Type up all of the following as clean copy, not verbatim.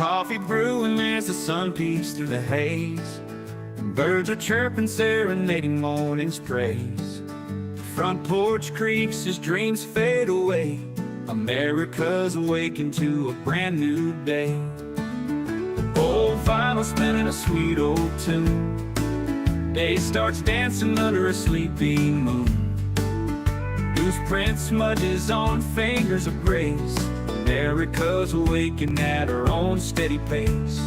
coffee brewing as the sun peeks through the haze. Birds are chirping, serenading morning's praise. The front porch creaks as dreams fade away. America's awakened to a brand new day. Old vinyl spinning a sweet old tune. Day starts dancing under a sleepy moon. Loose print smudges on fingers of grace. America's awakened at her own steady pace.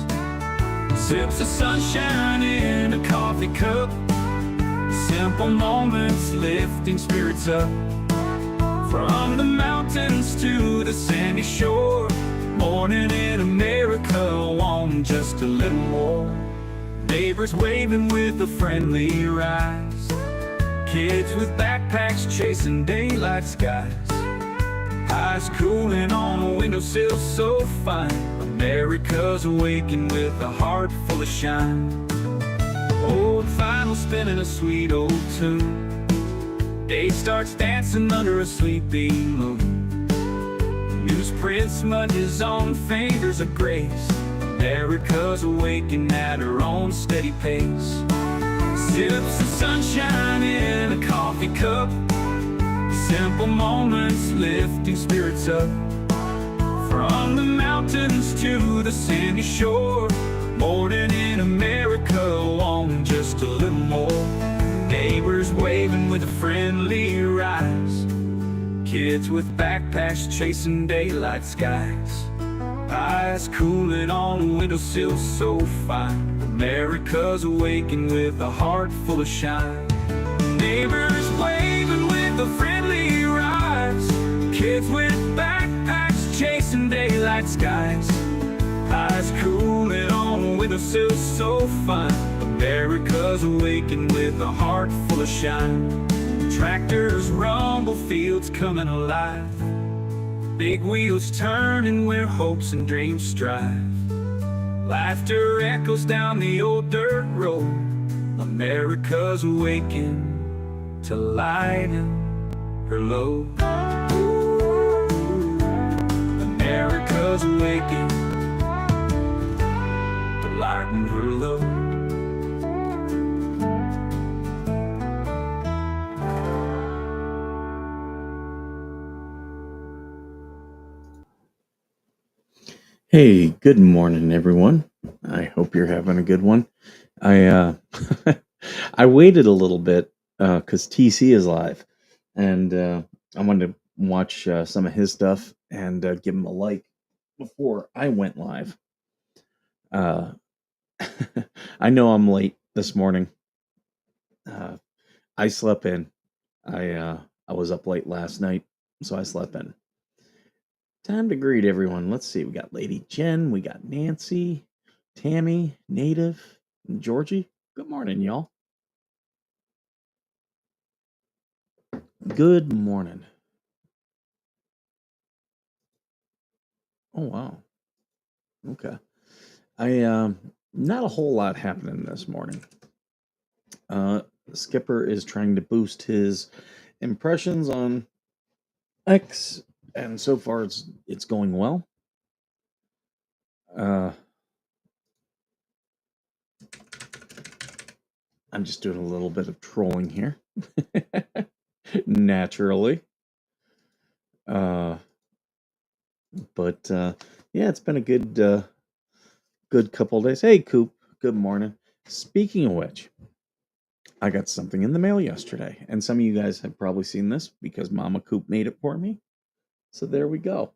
Sips of sunshine in a coffee cup. Simple moments lifting spirits up. From the mountains to the sandy shore. Morning in America, on just a little more. Neighbors waving with a friendly rise. Kids with backpacks chasing daylight skies. Eyes cooling on a windowsill so fine. America's awakened with a heart full of shine. Old vinyl spinning a sweet old tune. Day starts dancing under a sleepy moon. Newsprint smudges on fingers of grace. America's awakened at her own steady pace. Sips of sunshine in a coffee cup. Simple moments lifting spirits up. From the mountains to the sandy shore. Morning in America, on just a little more. Neighbors waving with a friendly rise. Kids with backpacks chasing daylight skies. Eyes cooling on a windowsill so fine. America's awakened with a heart full of shine. Neighbors waving with a friendly rise. Kids with backpacks chasing daylight skies. Eyes cooling on a windowsill so fine. America's awakened with a heart full of shine. Tractors rumble, fields coming alive. Big wheels turning where hopes and dreams strive. Laughter echoes down the old dirt road. America's awakened to lighten her load. America's awakened to lighten her load. Hey, good morning, everyone. I hope you're having a good one. I I waited a little bit because TC is live, and I wanted to watch some of his stuff and give him a like before I went live. Uh, I know I'm late this morning. I slept in. I was up late last night, so I slept in. Time to greet everyone. Let's see. We got Lady Jen, we got Nancy, Tammy, Native, and Georgie. Good morning, y'all. Good morning. Oh wow. Okay. I Not a whole lot happening this morning. Skipper is trying to boost his impressions on X, and so far it's going well. I'm just doing a little bit of trolling here. Naturally. But yeah, it's been a good couple of days. Hey, Coop. Good morning. Speaking of which, I got something in the mail yesterday, and some of you guys have probably seen this because Mama Coop made it for me. So there we go.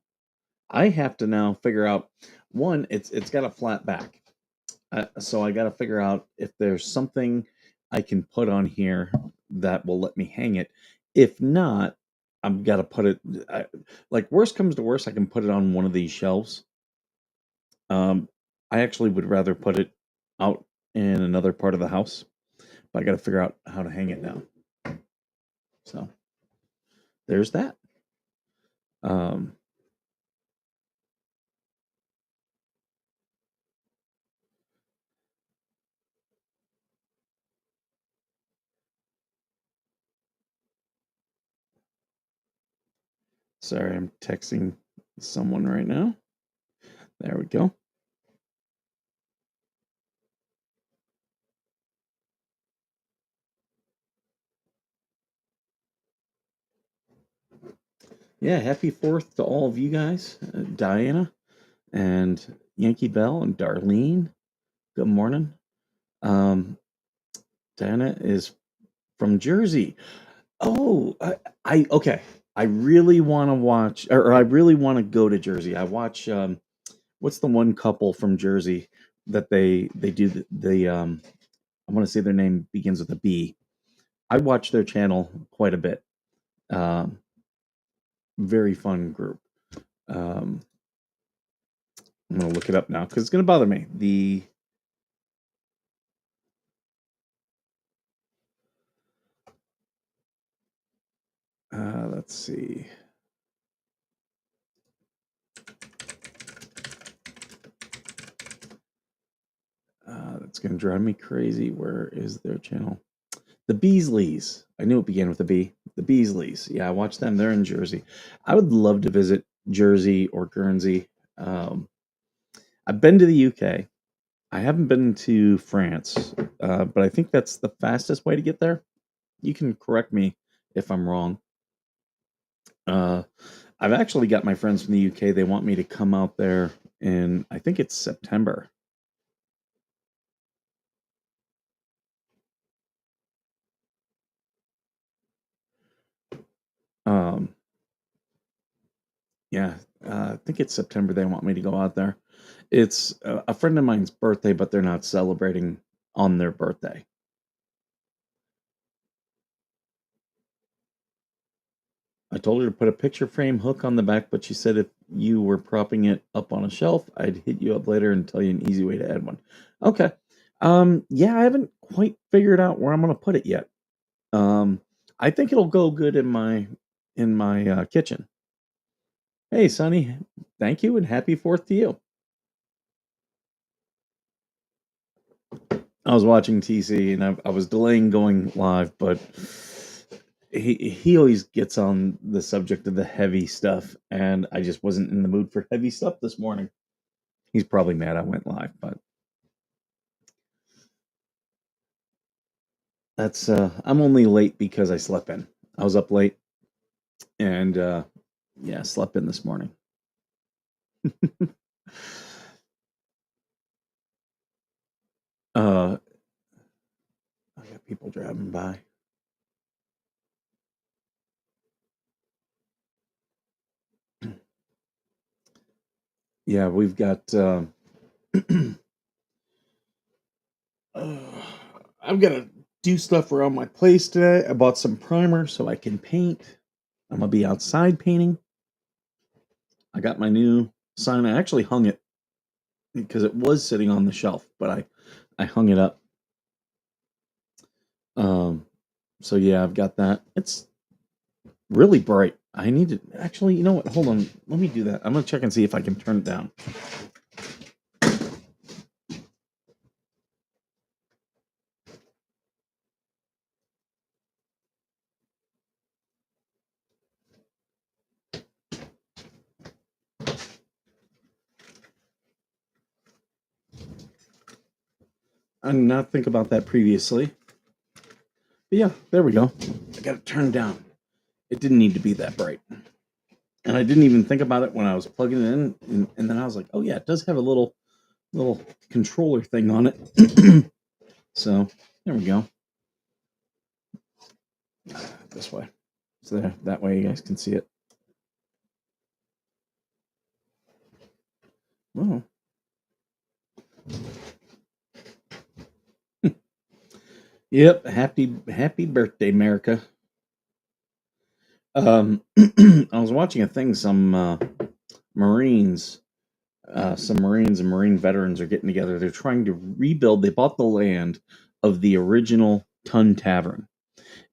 I have to now figure out one. It's got a flat back, so I got to figure out if there's something I can put on here that will let me hang it. If not, I've got to put it. Like worst comes to worst, I can put it on one of these shelves. I actually would rather put it out in another part of the house, but I got to figure out how to hang it now. So there's that. Sorry, I'm texting someone right now. There we go. Yeah, happy 4th to all of you guys, Diana and Yankee Bell and Darlene. Good morning. Um, Diana is from Jersey. Oh, okay. I really want to watch, or I really want to go to Jersey. I watch. What's the one couple from Jersey that they do the I want to say their name begins with a B. I watch their channel quite a bit. Um, Very fun group. Um, I'm gonna look it up now because it's gonna bother me. Let's see. That's gonna drive me crazy. Where is their channel? The Beasleys. I knew it began with a B. The Beasleys. Yeah, I watch them. They're in Jersey. I would love to visit Jersey or Guernsey. Um, I've been to the UK. I haven't been to France, but I think that's the fastest way to get there. You can correct me if I'm wrong. Uh, I've actually got my friends from the UK. They want me to come out there in, I think it's September. Um, yeah, I think it's September. They want me to go out there. It's a friend of mine's birthday, but they're not celebrating on their birthday. I told her to put a picture frame hook on the back, but she said if you were propping it up on a shelf, I'd hit you up later and tell you an easy way to add one. Okay. Yeah, I haven't quite figured out where I'm gonna put it yet. Um, I think it'll go good in my kitchen. Hey, Sonny, thank you and happy 4th to you. I was watching TC and I was delaying going live, but he always gets on the subject of the heavy stuff, and I just wasn't in the mood for heavy stuff this morning. He's probably mad I went live, but that's I'm only late because I slept in. I was up late and yeah, slept in this morning. I got people driving by. Yeah, we've got Uh, I've got to do stuff around my place today. I bought some primer so I can paint. I'm gonna be outside painting. I got my new sign. I actually hung it because it was sitting on the shelf, but I hung it up. Um, so yeah, I've got that. It's really bright. I need to actually. You know what? Hold on. Let me do that. I'm gonna check and see if I can turn it down. I did not think about that previously. But yeah, there we go. I got it turned down. It didn't need to be that bright. And I didn't even think about it when I was plugging it in, and then I was like, "Oh yeah, it does have a little controller thing on it." So there we go. This way, so there, that way you guys can see it. Oh, yep. Happy birthday, America. I was watching a thing. Marines, some Marines and Marine veterans are getting together. They're trying to rebuild. They bought the land of the original Tun Tavern.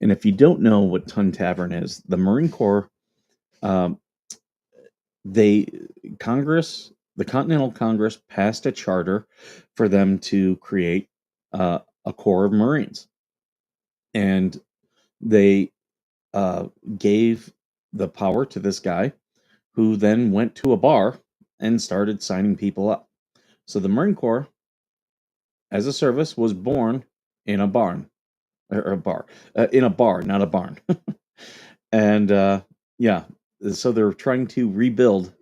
And if you don't know what Tun Tavern is, the Marine Corps, um, they Congress, the Continental Congress passed a charter for them to create a corps of Marines, and they uh, gave the power to this guy, who then went to a bar and started signing people up. So the Marine Corps, as a service, was born in a barn or a bar, in a bar, not a barn. And yeah, so they're trying to rebuild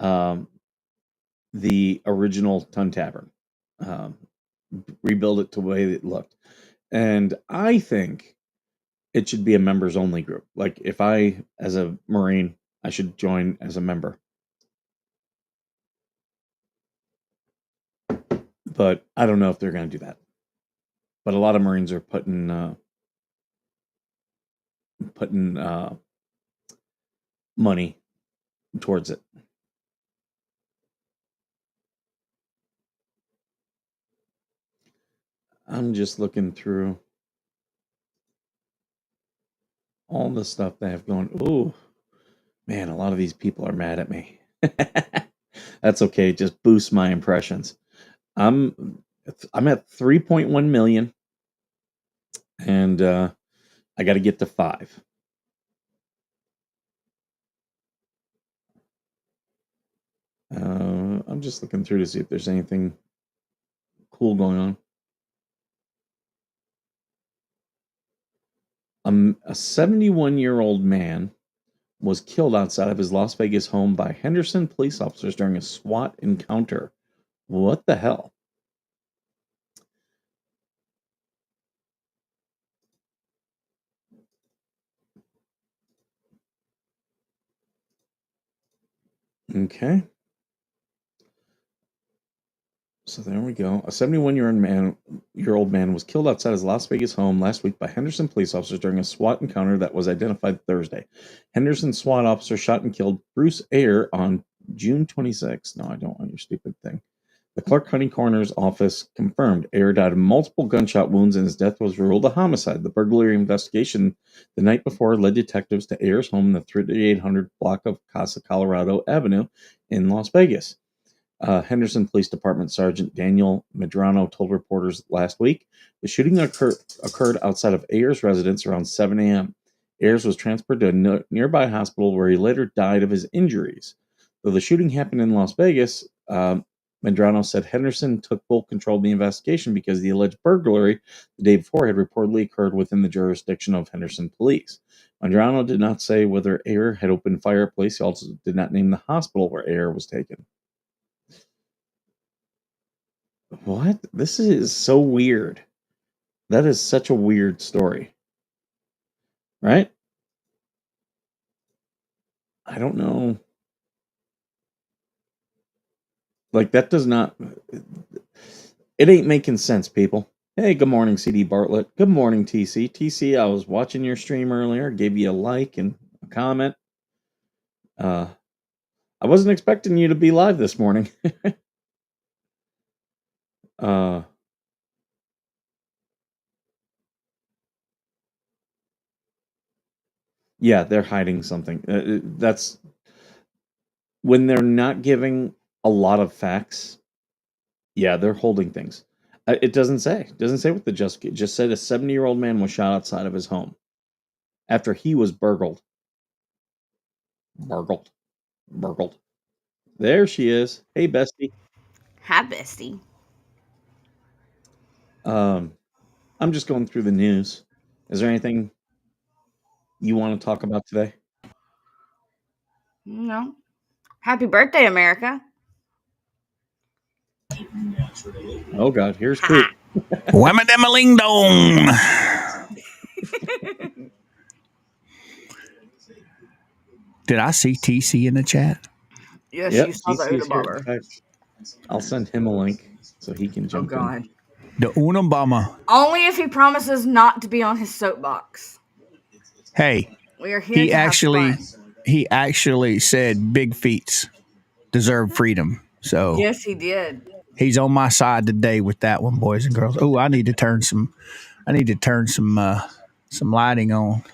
um, the original Tun Tavern, um, rebuild it to the way it looked. And I think it should be a members only group. Like if I, as a Marine, I should join as a member. But I don't know if they're going to do that. But a lot of Marines are putting money towards it. I'm just looking through all the stuff they have going. Ooh, man, a lot of these people are mad at me. That's okay. Just boost my impressions. I'm I'm at 3.1 million, and I got to get to 5. I'm just looking through to see if there's anything cool going on. A 71-year-old man was killed outside of his Las Vegas home by Henderson police officers during a SWAT encounter. What the hell? Okay. So there we go. A 71-year-old man was killed outside his Las Vegas home last week by Henderson police officers during a SWAT encounter that was identified Thursday. Henderson SWAT officer shot and killed Bruce Ayer on June 26th. No, I don't want your stupid thing. The Clark County Coroner's Office confirmed Ayer died of multiple gunshot wounds and his death was ruled a homicide. The burglary investigation the night before led detectives to Ayer's home in the 3800 block of Casa Colorado Avenue in Las Vegas. Henderson Police Department Sergeant Daniel Medrano told reporters last week the shooting occurred outside of Ayers' residence around 7 a.m. Ayers was transferred to a nearby hospital where he later died of his injuries. Though the shooting happened in Las Vegas, Medrano said Henderson took full control of the investigation because the alleged burglary the day before had reportedly occurred within the jurisdiction of Henderson police. Medrano did not say whether Ayer had opened fire at police. He also did not name the hospital where Ayer was taken. What? This is so weird. That is such a weird story. Right? I don't know. Like, that does not. It ain't making sense, people. Hey, good morning, CD Bartlett. Good morning, TC. TC, I was watching your stream earlier, gave you a like and a comment. I wasn't expecting you to be live this morning. uh, yeah, they're hiding something. That's when they're not giving a lot of facts. Yeah, they're holding things. It doesn't say. It doesn't say what the just said a 70-year-old man was shot outside of his home after he was burgled. Burgled. Burgled. There she is. Hey, bestie. Hi, bestie. I'm just going through the news. Is there anything you want to talk about today? No. Happy birthday, America. Oh God, here's Ha. Coop. Whamma-damma-ling dong. Did I see TC in the chat? Yes, Yep, you saw the TC is here. Oda In fact, I'll send him a link so he can Oh, jump in. God. The Unabomber. Only if he promises not to be on his soapbox. Hey, We are here he to have fun. actually said big feats deserve freedom. So Yes, he did. he's on my side today with that one, boys and girls. Oh, I need to turn some lighting on.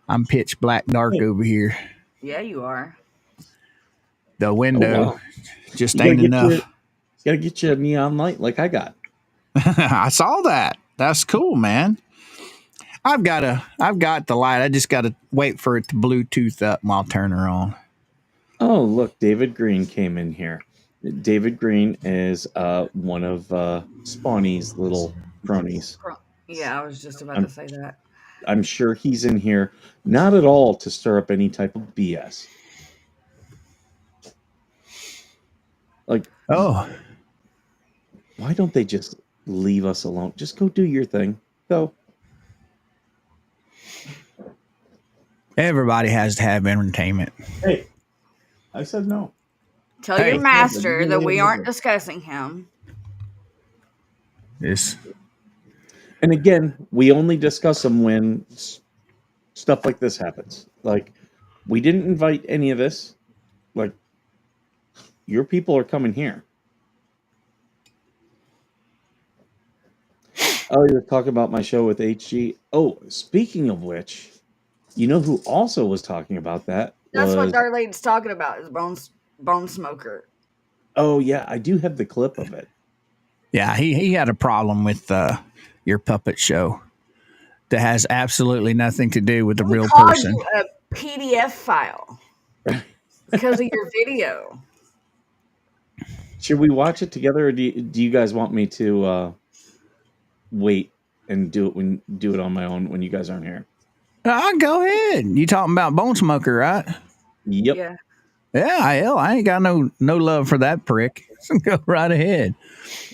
I'm pitch black dark Hey. over here. Yeah, you are. The Oh window wow. just You gotta ain't get enough. you a neon light like I got. I saw that. That's cool, man. I've got the light. I just got to wait for it to Bluetooth up and I'll turn her on. Oh, look, David Green came in here. David Green is one of Spawny's little cronies. Yeah, I was just about I'm to say that. I'm sure he's in here not at all to stir up any type of BS. Like, Oh, why don't they just leave us alone? Just go do your thing. Go. everybody has to have entertainment. Hey, I said no. Tell Hey. your master that we aren't discussing him. This And again, we only discuss them when stuff like this happens. Like, we didn't invite any of this. Like, your people are coming here. Oh, you're talking about my show with HG. Oh, speaking of which, you know who also was talking about that That's what was. Darlene's talking about, is Bone Smoker. Oh yeah, I do have the clip of it. Yeah, he had a problem with your puppet show that has absolutely nothing to do with the We real called person. you a PDF file because of your video. Should we watch it together, or do you guys want me to wait and do it on my own when you guys aren't here? Go ahead. You talking about Bone Smoker, right? Yep. Yeah. Yeah, hell, I ain't got no love for that prick. Go right ahead.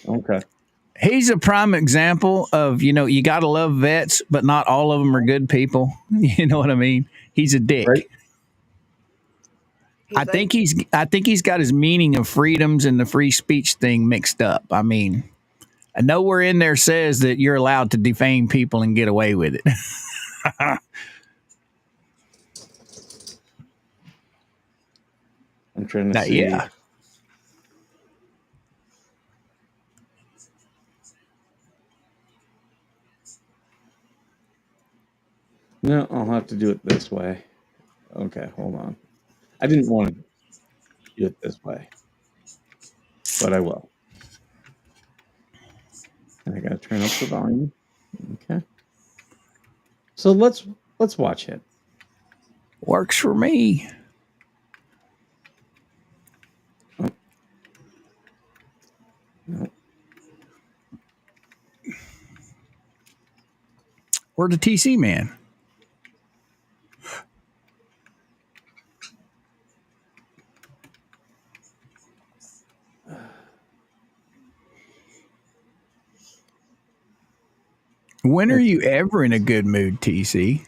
Okay. He's a prime example of, you got to love vets, but not all of them are good people. You know what I mean? He's a dick. Right. I think he's got his meaning of freedoms and the free speech thing mixed up. I mean, nowhere in there says that you're allowed to defame people and get away with it. I'm trying to see. Yeah. No, I'll have to do it this way. Okay, hold on. I didn't want to do it this way, but I will. And I gotta turn up the volume. Okay. So let's watch it. Works for me. Oh. No. Where's the TC man? When are you ever in a good mood, TC?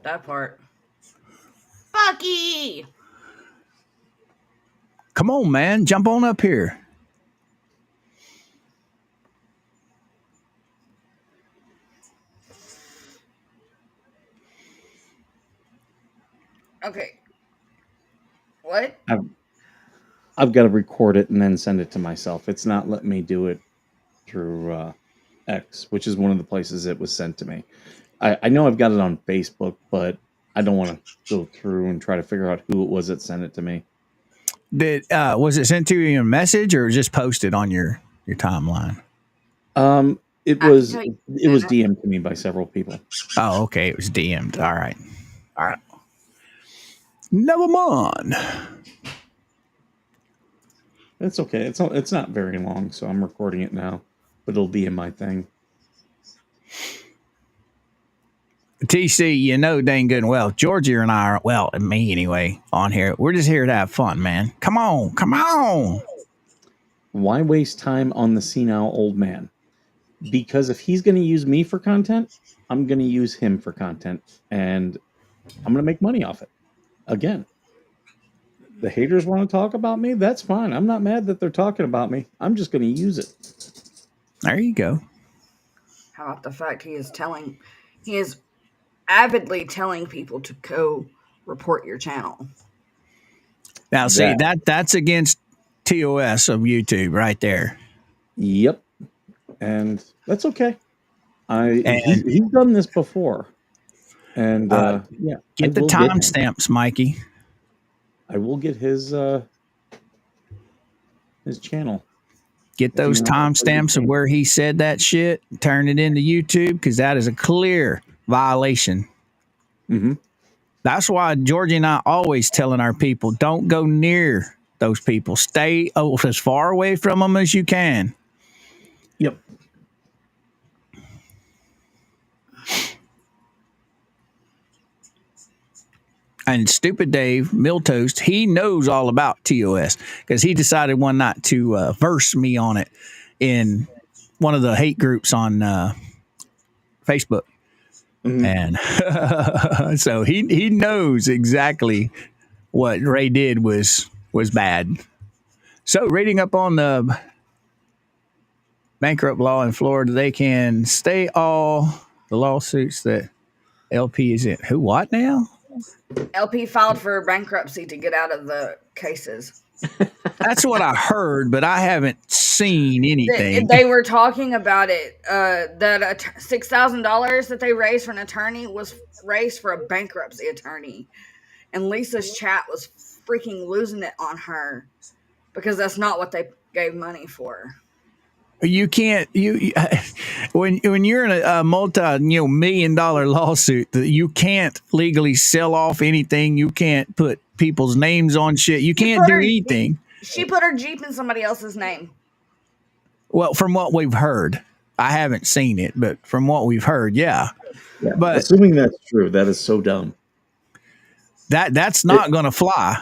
That part. Bucky! Come on, man. Jump on up here. Okay. What? I've got to record it and then send it to myself. It's not letting me do it through X, which is one of the places it was sent to me. I know I've got it on Facebook, but I don't want to go through and try to figure out who it was that sent it to me. Was it sent to you in a message or just posted on your timeline? It was DM'd to me by several people. Oh, okay. It was DM'd. All right. Never mind. It's okay. It's not very long, so I'm recording it now, but it'll be in my thing. TC, you know dang good and well, Georgia and I are, well, me anyway, on here. We're just here to have fun, man. Come on. Why waste time on the senile old man? Because if he's going to use me for content, I'm going to use him for content, and I'm going to make money off it. Again, the haters want to talk about me. That's fine. I'm not mad that they're talking about me. I'm just going to use it. There you go. How about the fact he is avidly telling people to go report your channel. Now, see, that's against TOS of YouTube right there. Yep. And that's okay. He's done this before. And yeah. Get the timestamps, Mikey. I will get his channel. Get those timestamps of where he said that shit, turn it into YouTube, because that is a clear violation. Mm-hmm. That's why Georgie and I always telling our people, don't go near those people. Stay as far away from them as you can. Yep. And stupid Dave Miltoast, he knows all about TOS because he decided one night to verse me on it in one of the hate groups on Facebook. Mhm. And so he knows exactly what Ray did was bad. So reading up on the bankrupt law in Florida, they can stay all the lawsuits that LP is in. Who what now? LP filed for bankruptcy to get out of the cases. That's what I heard, but I haven't seen anything. They were talking about it. That $6,000 that they raised for an attorney was raised for a bankruptcy attorney, and Lisa's chat was freaking losing it on her because that's not what they gave money for. You can't when you're in a multi $1 million lawsuit, you can't legally sell off anything. You can't put people's names on shit. You can't do anything. She put her Jeep in somebody else's name. Well, from what we've heard, I haven't seen it, but from what we've heard, yeah. But assuming that's true, that is so dumb. That's not going to fly.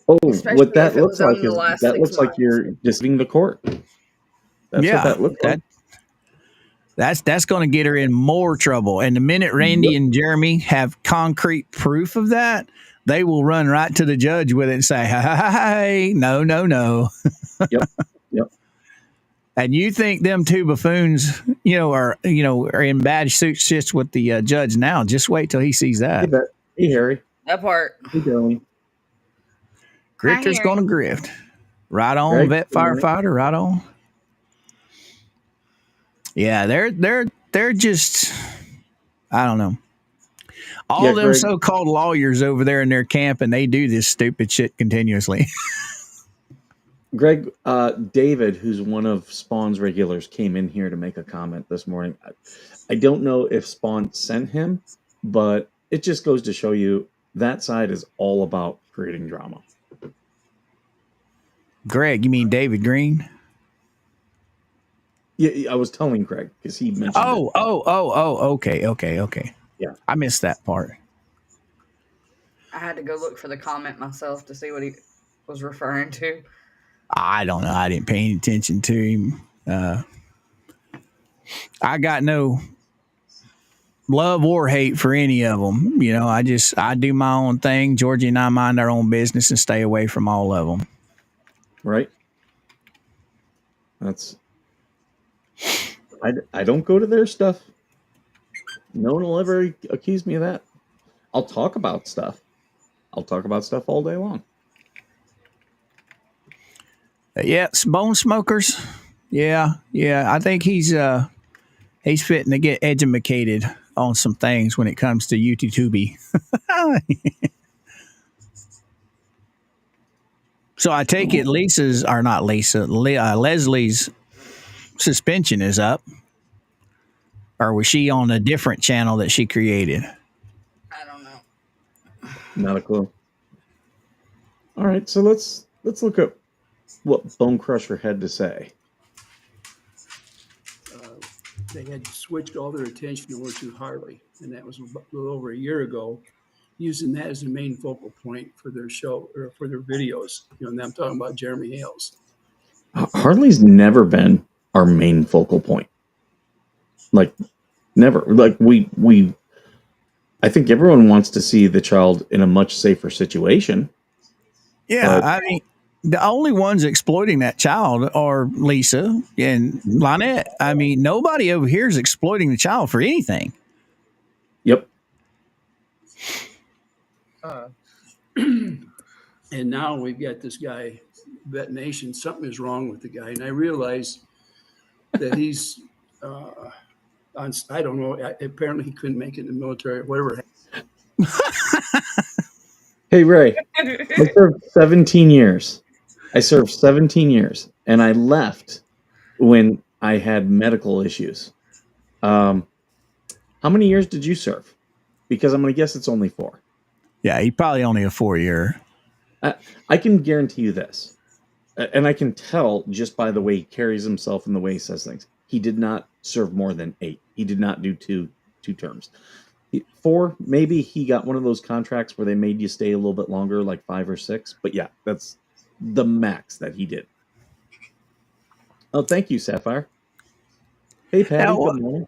Oh, Especially what that if it looks was on like the is last that 6 looks like months. you're deceiving the court. That's Yeah, what that looks like. That's going to get her in more trouble. And the minute Randy and Jeremy have concrete proof of that, they will run right to the judge with it and say, "Hey, no." Yep. And you think them two buffoons, are in bad suits with the judge now? Just wait till he sees that. Hey, Harry. That part. Hey, darling. Grifter's Hi, going to grift. Right on, Greg, vet firefighter. Right on. Yeah, they're just, I don't know. All them Greg, so-called lawyers over there in their camp, and they do this stupid shit continuously. Greg, David, who's one of Spawn's regulars, came in here to make a comment this morning. I don't know if Spawn sent him, but it just goes to show you that side is all about creating drama. Greg, you mean David Green? Yeah, I was telling Greg because he mentioned it. Okay. Yeah. I missed that part. I had to go look for the comment myself to see what he was referring to. I don't know. I didn't pay any attention to him. I got no love or hate for any of them. I do my own thing. Georgie and I mind our own business and stay away from all of them. Right? I don't go to their stuff. No one will ever accuse me of that. I'll talk about stuff. I'll talk about stuff all day long. Yeah, bone smokers. Yeah. I think he's fitting to get educated on some things when it comes to YouTube. So I take it Leslie's suspension is up, or was she on a different channel that she created? I don't know. Not a clue. All right, so let's look up what Bone Crusher had to say. They had switched all their attention over to Harley, and that was a little over a year ago, using that as the main focal point for their show or for their videos. And I'm talking about Jeremy Hales. Harley's never been our main focal point. Like, never. Like, we I think everyone wants to see the child in a much safer situation. Yeah, I mean, the only ones exploiting that child are Lisa and Lynette. I mean, nobody over here is exploiting the child for anything. Yep. And now we've got this guy, Vet Nation. Something is wrong with the guy, and I realize that he's on. I don't know. Apparently, he couldn't make it in the military or whatever. Hey, Ray, I served 17 years. And I left when I had medical issues. How many years did you serve? Because I'm going to guess it's only 4. Yeah, he probably only a 4-year. I can guarantee you this, and I can tell just by the way he carries himself and the way he says things. He did not serve more than 8. He did not do two terms. 4, maybe he got one of those contracts where they made you stay a little bit longer, like 5 or 6. But yeah, that's the max that he did. Oh, thank you, Sapphire. Hey, Patty. Now, Good morning.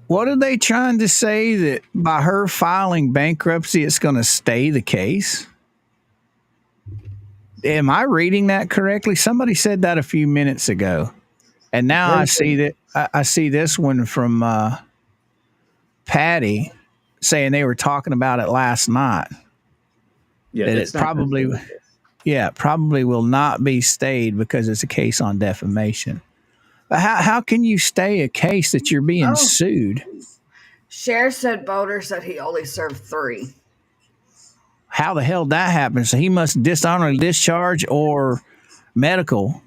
what are they trying to say, that by her filing bankruptcy, it's going to stay the case? Am I reading that correctly? Somebody said that a few minutes ago, and now I see that I see this one from Patty saying they were talking about it last night. Yeah, That it's it not. probably, yeah, probably will not be stayed because it's a case on defamation. But how can you stay a case that you're being Oh, sued? Sheriff said Boulder said he only served 3. How the hell that happen? So he must dishonorably discharge or medical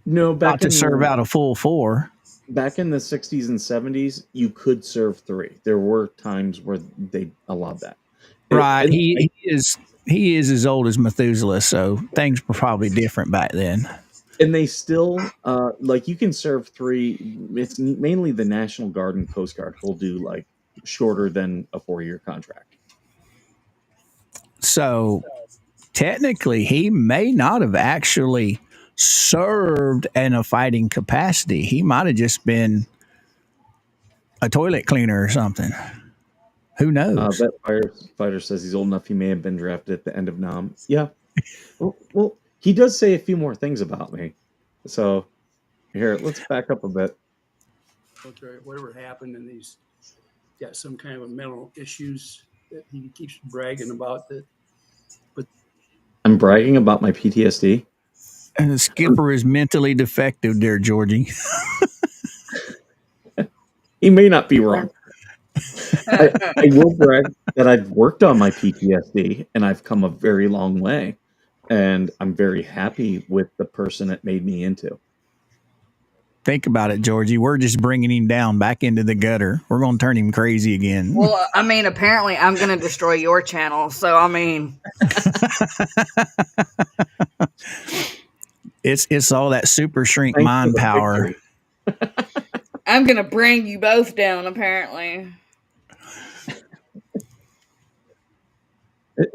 No, not to serve out a full 4. back in the 60s and 70s, you could serve 3. There were times where they allowed that. Right. And He is as old as Methuselah, so things were probably different back then. and they still like you can serve 3. It's mainly the National Guard and Coast Guard who'll do like shorter than a 4-year contract. So technically, he may not have actually served in a fighting capacity. He might have just been a toilet cleaner or something. Who knows? That firefighter says he's old enough. He may have been drafted at the end of Nam. Yeah. Well, he does say a few more things about me. So here, let's back up a bit. Whatever happened, and he's got some kind of a mental issues that he keeps bragging about. That I'm bragging about my PTSD. And the skipper is mentally defective, dear Georgie. He may not be wrong. I will brag that I've worked on my PTSD and I've come a very long way. And I'm very happy with the person it made me into. Think about it, Georgie. We're just bringing him down back into the gutter. We're going to turn him crazy again. Well, I mean, apparently I'm going to destroy your channel. So, I mean, it's all that super shrink Thanks mind for the power. victory. I'm going to bring you both down, apparently.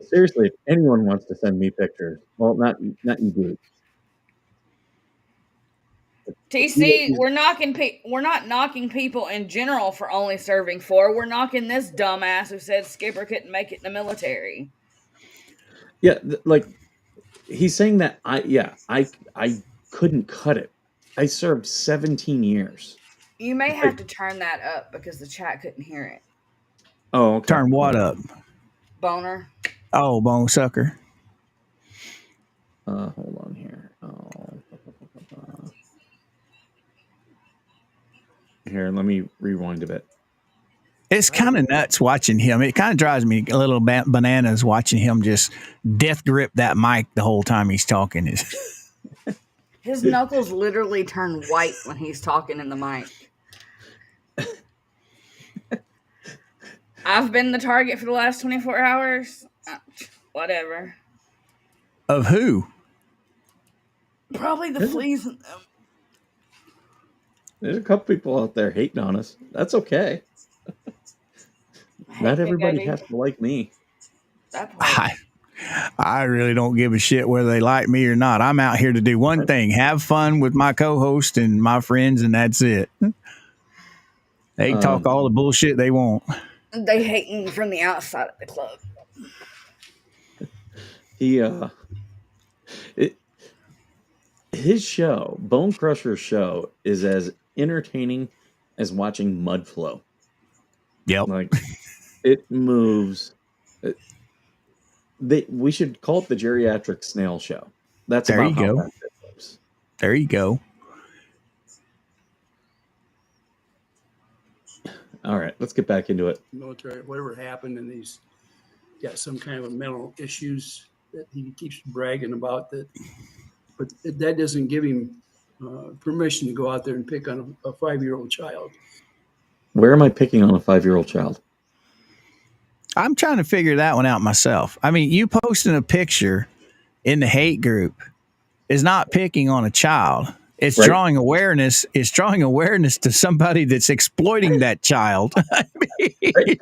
Seriously, if anyone wants to send me pictures, well, not you, dude. TC, we're not knocking people in general for only serving 4. We're knocking this dumbass who said Skipper couldn't make it in the military. Yeah, like he's saying that I couldn't cut it. I served 17 years. You may have to turn that up because the chat couldn't hear it. Oh, okay. Turn what up? Boner. Oh, bone sucker. Hold on here. Here, let me rewind a bit. It's kind of nuts watching him. It kind of drives me a little bananas watching him just death grip that mic the whole time he's talking. His knuckles literally turn white when he's talking in the mic. I've been the target for the last 24 hours. Whatever. Of who? Probably the fleas in them. There's a couple people out there hating on us. That's okay. Not everybody has to like me. That part. I really don't give a shit whether they like me or not. I'm out here to do one thing: have fun with my co-host and my friends, and that's it. They can talk all the bullshit they want. They hate me from the outside of the club. His show, Bone Crusher's show, is as entertaining as watching mud flow. Yep. Like it moves. We should call it the geriatric snail show. That's there. About You how go. fast it moves. There you go. All right, let's get back into it. Military, whatever happened, and he's got some kind of a mental issues that he keeps bragging about. But that doesn't give him permission to go out there and pick on a 5-year-old child. Where am I picking on a 5-year-old child? I'm trying to figure that one out myself. I mean, you posting a picture in the hate group is not picking on a child. It's Right. drawing awareness. It's drawing awareness to somebody that's exploiting that child. Right.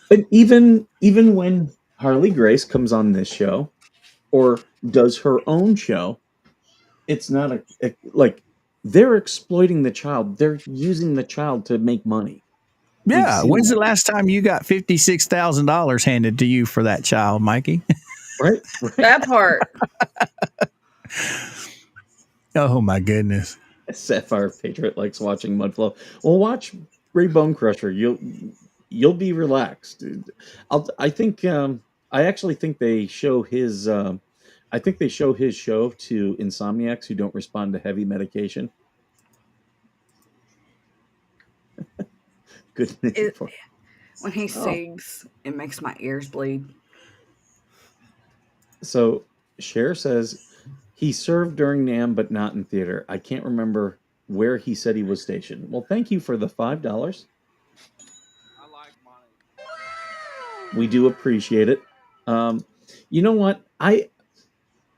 But even when Harley Grace comes on this show or does her own show, it's not like they're exploiting the child. They're using the child to make money. We've Yeah. seen When's the that, last time you got $56,000 handed to you for that child, Mikey? right? Right. That part. Oh my goodness. Sapphire Patriot likes watching mud flow. Well, watch Ray Bone Crusher. You'll be relaxed. I think I actually think they show his I think they show his show to insomniacs who don't respond to heavy medication. Good name It, for. when he Oh, sings, it makes my ears bleed. so Cher says he served during NAMM but not in theater. I can't remember where he said he was stationed. Well, thank you for the $5. We do appreciate it. Um, you know what? I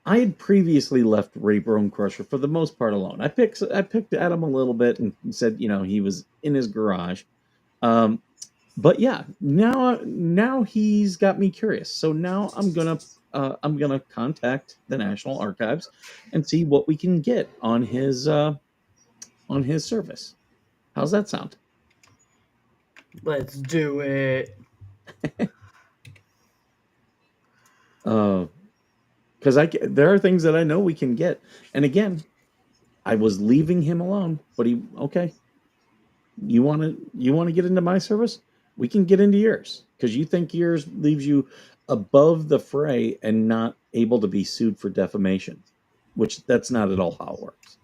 had previously left Ray Bone Crusher for the most part alone. I picked at him a little bit and said, he was in his garage. Um, but yeah, now he's got me curious. So now I'm gonna contact the National Archives and see what we can get on his service. How's that sound? Let's do it. Because there are things that I know we can get, and again, I was leaving him alone, but he okay. You want to get into my service? We can get into yours because you think yours leaves you above the fray and not able to be sued for defamation, which that's not at all how it works.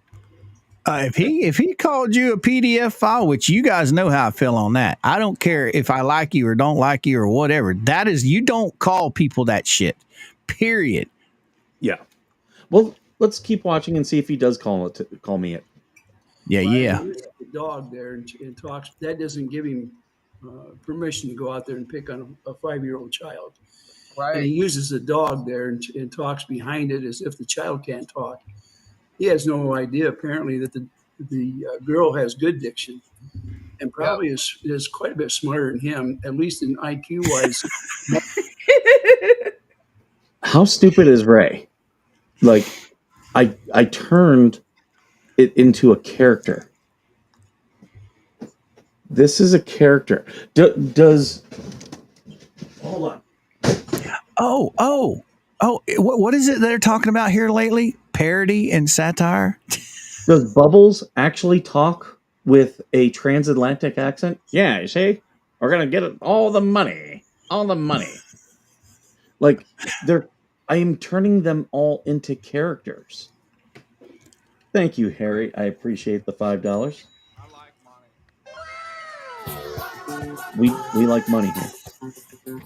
If he called you a PDF file, which you guys know how I feel on that, I don't care if I like you or don't like you or whatever. That is, you don't call people that shit. Period. Yeah. Well, let's keep watching and see if he does call me it. Yeah, Well, yeah. there's a dog there and talks. That doesn't give him permission to go out there and pick on a 5-year-old child. And he uses the dog there and talks behind it as if the child can't talk. He has no idea, apparently, that the girl has good diction and probably is quite a bit smarter than him, at least in IQ wise. How stupid is Ray? Like, I turned it into a character. This is a character. Does hold on. Oh. What is it they're talking about here lately? Parody and satire? Does Bubbles actually talk with a transatlantic accent? Yeah, you see, we're gonna get all the money, all the money. Like I am turning them all into characters. Thank you, Harry. I appreciate the $5. We like money here.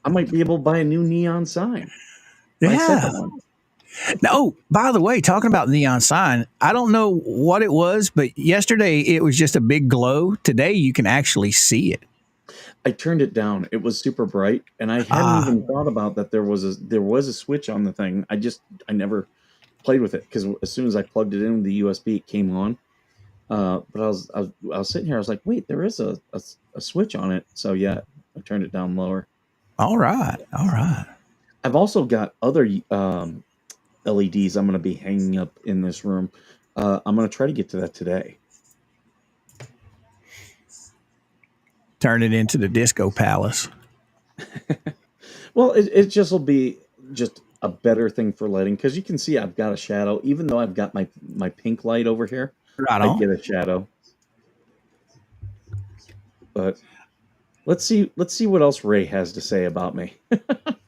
I might be able to buy a new neon sign. My Yeah. second one. Oh, by the way, talking about neon sign, I don't know what it was, but yesterday it was just a big glow. Today you can actually see it. I turned it down. It was super bright, and I hadn't even thought about that there was a switch on the thing. I never played with it because as soon as I plugged it in with the USB, it came on. But I was sitting here. I was like, wait, there is a switch on it. So yeah, I turned it down lower. All right. I've also got other LEDs I'm going to be hanging up in this room. I'm going to try to get to that today. Turn it into the disco palace. Well, it just will be just a better thing for lighting because you can see I've got a shadow, even though I've got my pink light over here. Right I on. get a shadow. But let's see what else Ray has to say about me.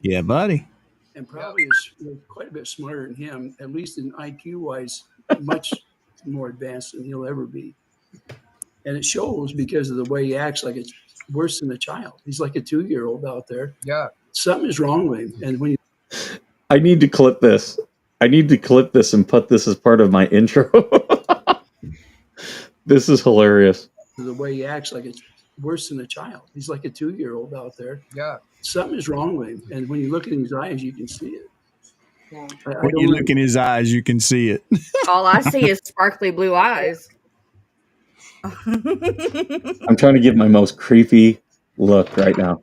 Yeah, buddy. And probably is quite a bit smarter than him, at least in IQ wise, much more advanced than he'll ever be. And it shows because of the way he acts like it's worse than a child. He's like a 2-year-old out there. Yeah. Something is wrong with him. And when you I need to clip this. And put this as part of my intro. This is hilarious. the way he acts like it's worse than a child. He's like a 2-year-old out there. Yeah. Something is wrong with him. And when you look in his eyes, you can see it. I When you don't. look in his eyes, you can see it. All I see is sparkly blue eyes. I'm trying to give my most creepy look right now.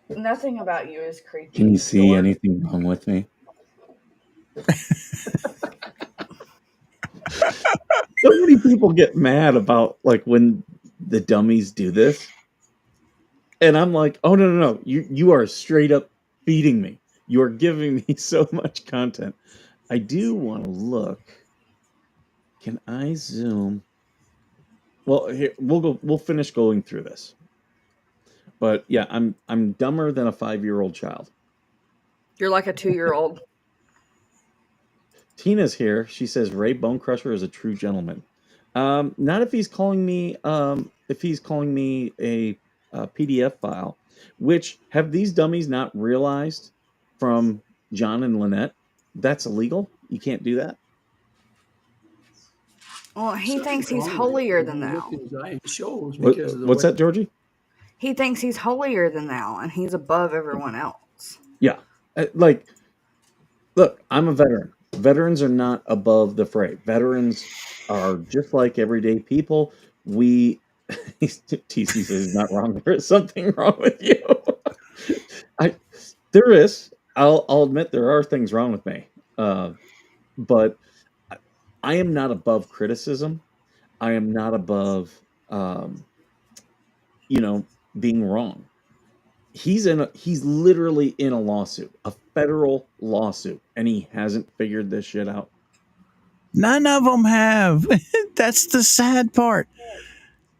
Nothing about you is Can you creepy. see anything wrong with me? So many people get mad about like when the dummies do this. And I'm like, oh no. You are straight up feeding me. You are giving me so much content. I do want to look. Can I zoom? Well, here we'll finish going through this. But yeah, I'm dumber than a 5-year-old child. You're like a 2-year-old. Tina's here. She says Ray Bone Crusher is a true gentleman. Not if he's calling me a PDF file. Which have these dummies not realized from John and Lynette? That's illegal. You can't do that. Well, he Something's thinks he's wrong with it. holier than When you look thou. in his eye, it shows because of the What's way. that, Georgie? He thinks he's holier than thou, and he's above everyone else. Yeah. Like, look, I'm a veteran. Veterans are not above the fray. Veterans are just like everyday people. We TC says he's not wrong. There is something wrong with you. I there is. I'll admit there are things wrong with me. But I am not above criticism. I am not above you know, being wrong. He's literally in a lawsuit, a federal lawsuit, and he hasn't figured this shit out. None of them have. That's the sad part.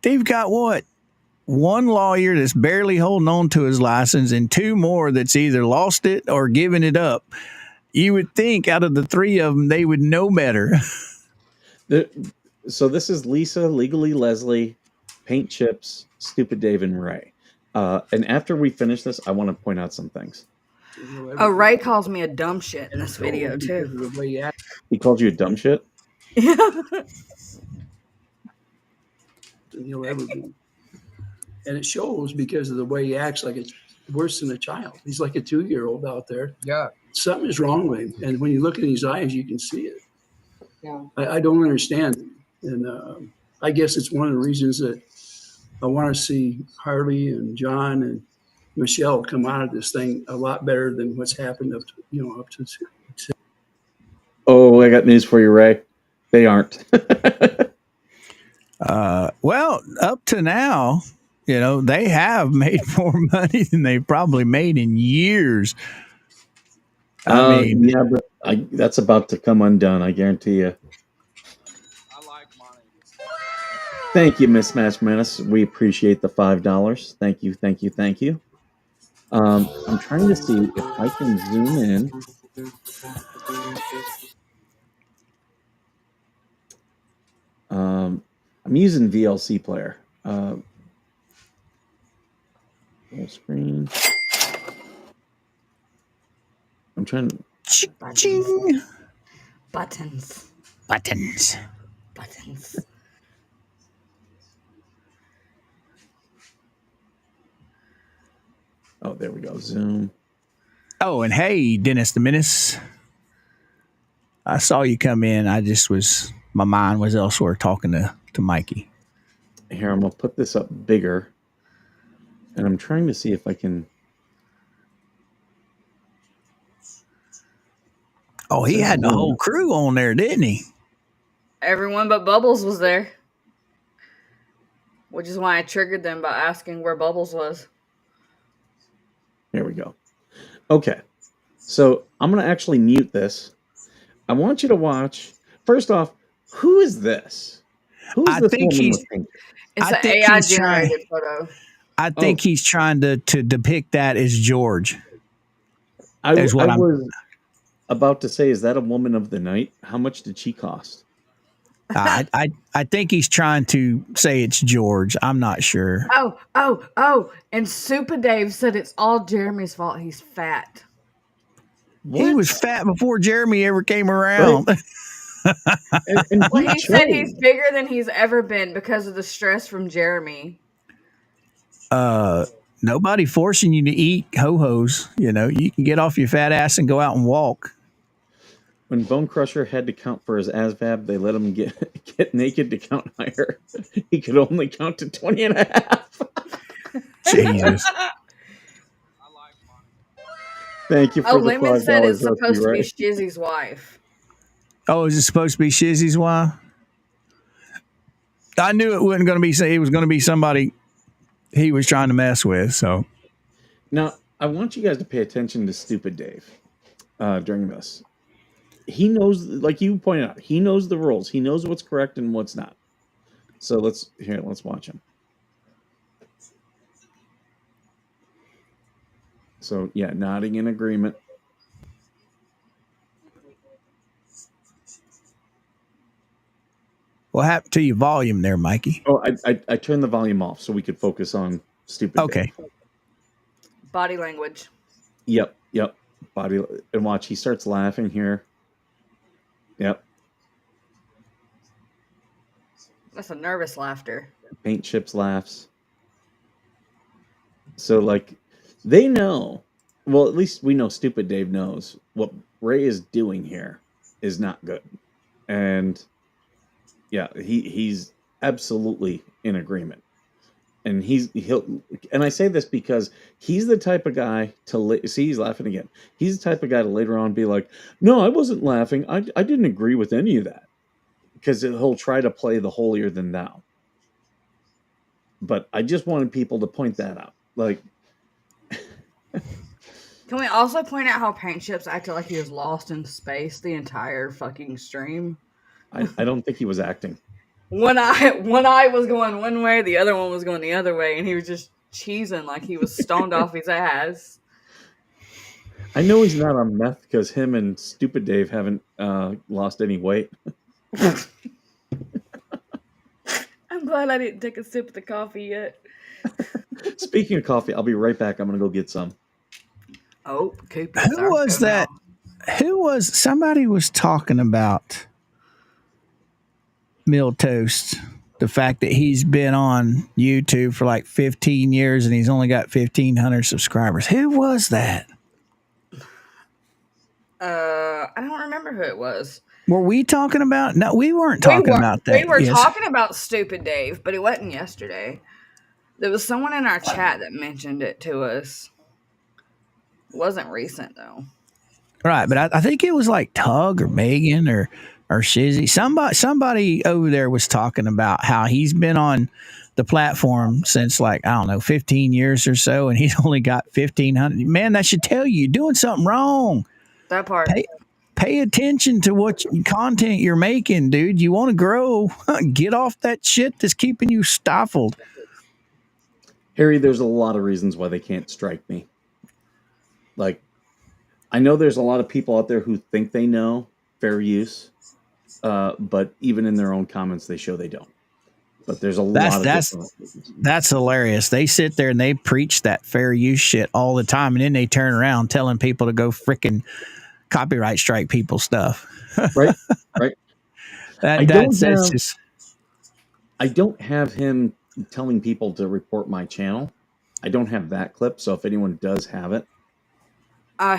They've got what? One lawyer that's barely holding on to his license, and two more that's either lost it or given it up. You would think out of the three of them, they would know better. So this is Lisa, Legally Leslie, Paint Chips, Stupid Dave, and Ray. And after we finish this, I want to point out some things. Oh, Ray calls me a dumb shit in this video Because too. of the way he acts, He called you a dumb shit. Yeah. than he'll ever be. And it shows because of the way he acts like it's worse than a child. He's like a 2-year-old out there. Yeah. Something is wrong with him. And when you look in his eyes, you can see it. Yeah. I don't understand him. And I guess it's one of the reasons that I want to see Harley and John and Michelle come out of this thing a lot better than what's happened up to. Oh, I got news for you, Ray. They aren't. Well, up to now, they have made more money than they've probably made in years. I mean, yeah, but that's about to come undone. I guarantee you. I like money. Thank you, Miss Match Menace. We appreciate the $5. Thank you. I'm trying to see if I can zoom in. I'm using VLC player. Full screen. I'm trying to. ching. Buttons. Buttons. Oh, there we go. Zoom. Oh, and hey, Dennis the Menace. I saw you come in. My mind was elsewhere talking to Mikey. Here, I'm gonna put this up bigger, and I'm trying to see if I can. Oh, he had the whole crew on there, didn't he? Everyone but Bubbles was there. Which is why I triggered them by asking where Bubbles was. There we go. Okay, so I'm gonna actually mute this. I want you to watch. First off, who is this? Who is this woman with pink? It's I an think AI he's generated photo. I think he's trying to depict that as George. I was about to say, is that a woman of the night? How much did she cost? I think he's trying to say it's George. I'm not sure. Oh. And Super Dave said it's all Jeremy's fault. He's fat. What? He was fat before Jeremy ever came around. Right. and Well, he said he's bigger than he's ever been because of the stress from Jeremy. Nobody forcing you to eat ho-hos. You can get off your fat ass and go out and walk. When Bone Crusher had to count for his ASVAB, they let him get naked to count higher. He could only count to 20 and a half. Jesus. I like money. Thank you Oh, for the Lemon $5, said it's Rusty supposed to be Ray. Shizzy's wife. Oh, is it supposed to be Shizzy's wife? I knew it wasn't going to be. It was going to be somebody he was trying to mess with. So Now, I want you guys to pay attention to Stupid Dave during this. He knows, like you pointed out, he knows the rules. He knows what's correct and what's not. So let's watch him. So yeah, nodding in agreement. what happened to your volume there, Mikey? Oh, I turned the volume off so we could focus on Stupid Okay. Dave. Body language. Yep. Body and watch. He starts laughing here. Yep. That's a nervous laughter. Paint chips laughs. So like, they know. Well, at least we know Stupid Dave knows what Ray is doing here is not good, and yeah, he's absolutely in agreement. And he'll and I say this because he's the type of guy to see, he's laughing again. He's the type of guy to later on be like, no, I wasn't laughing. I didn't agree with any of that, because he'll try to play the holier than thou. But I just wanted people to point that out. Like, Can we also point out how Paint Chips acted like he was lost in space the entire fucking stream? I don't think he was acting. One eye was going one way, the other one was going the other way, and he was just cheesing like he was stoned off his ass. I know he's not on meth because him and Stupid Dave haven't lost any weight. I'm glad I didn't take a sip of the coffee yet. Speaking of coffee, I'll be right back. I'm going to go get some. Oh, Coop. Who was that? Somebody was talking about Mill Toast. The fact that he's been on YouTube for like 15 years and he's only got 1,500 subscribers. Who was that? I don't remember who it was. Were we talking about? No, we weren't talking about that. We were Yes. talking about Stupid Dave, but it wasn't yesterday. There was someone in our chat that mentioned it to us. It wasn't recent though. Right, but I think it was like Tug or Megan or Shizzy. Somebody over there was talking about how he's been on the platform since like, I don't know, 15 years or so, and he's only got 1,500. Man, that should tell you you're doing something wrong. That part. Pay attention to what content you're making, dude. You want to grow. Get off that shit that's keeping you stifled. Harry, there's a lot of reasons why they can't strike me. Like, I know there's a lot of people out there who think they know fair use, but even in their own comments, they show they don't. But there's a lot of different reasons. That's hilarious. They sit there and they preach that fair use shit all the time, and then they turn around telling people to go freaking copyright strike people's stuff. Right. I don't have him telling people to report my channel. I don't have that clip, so if anyone does have it.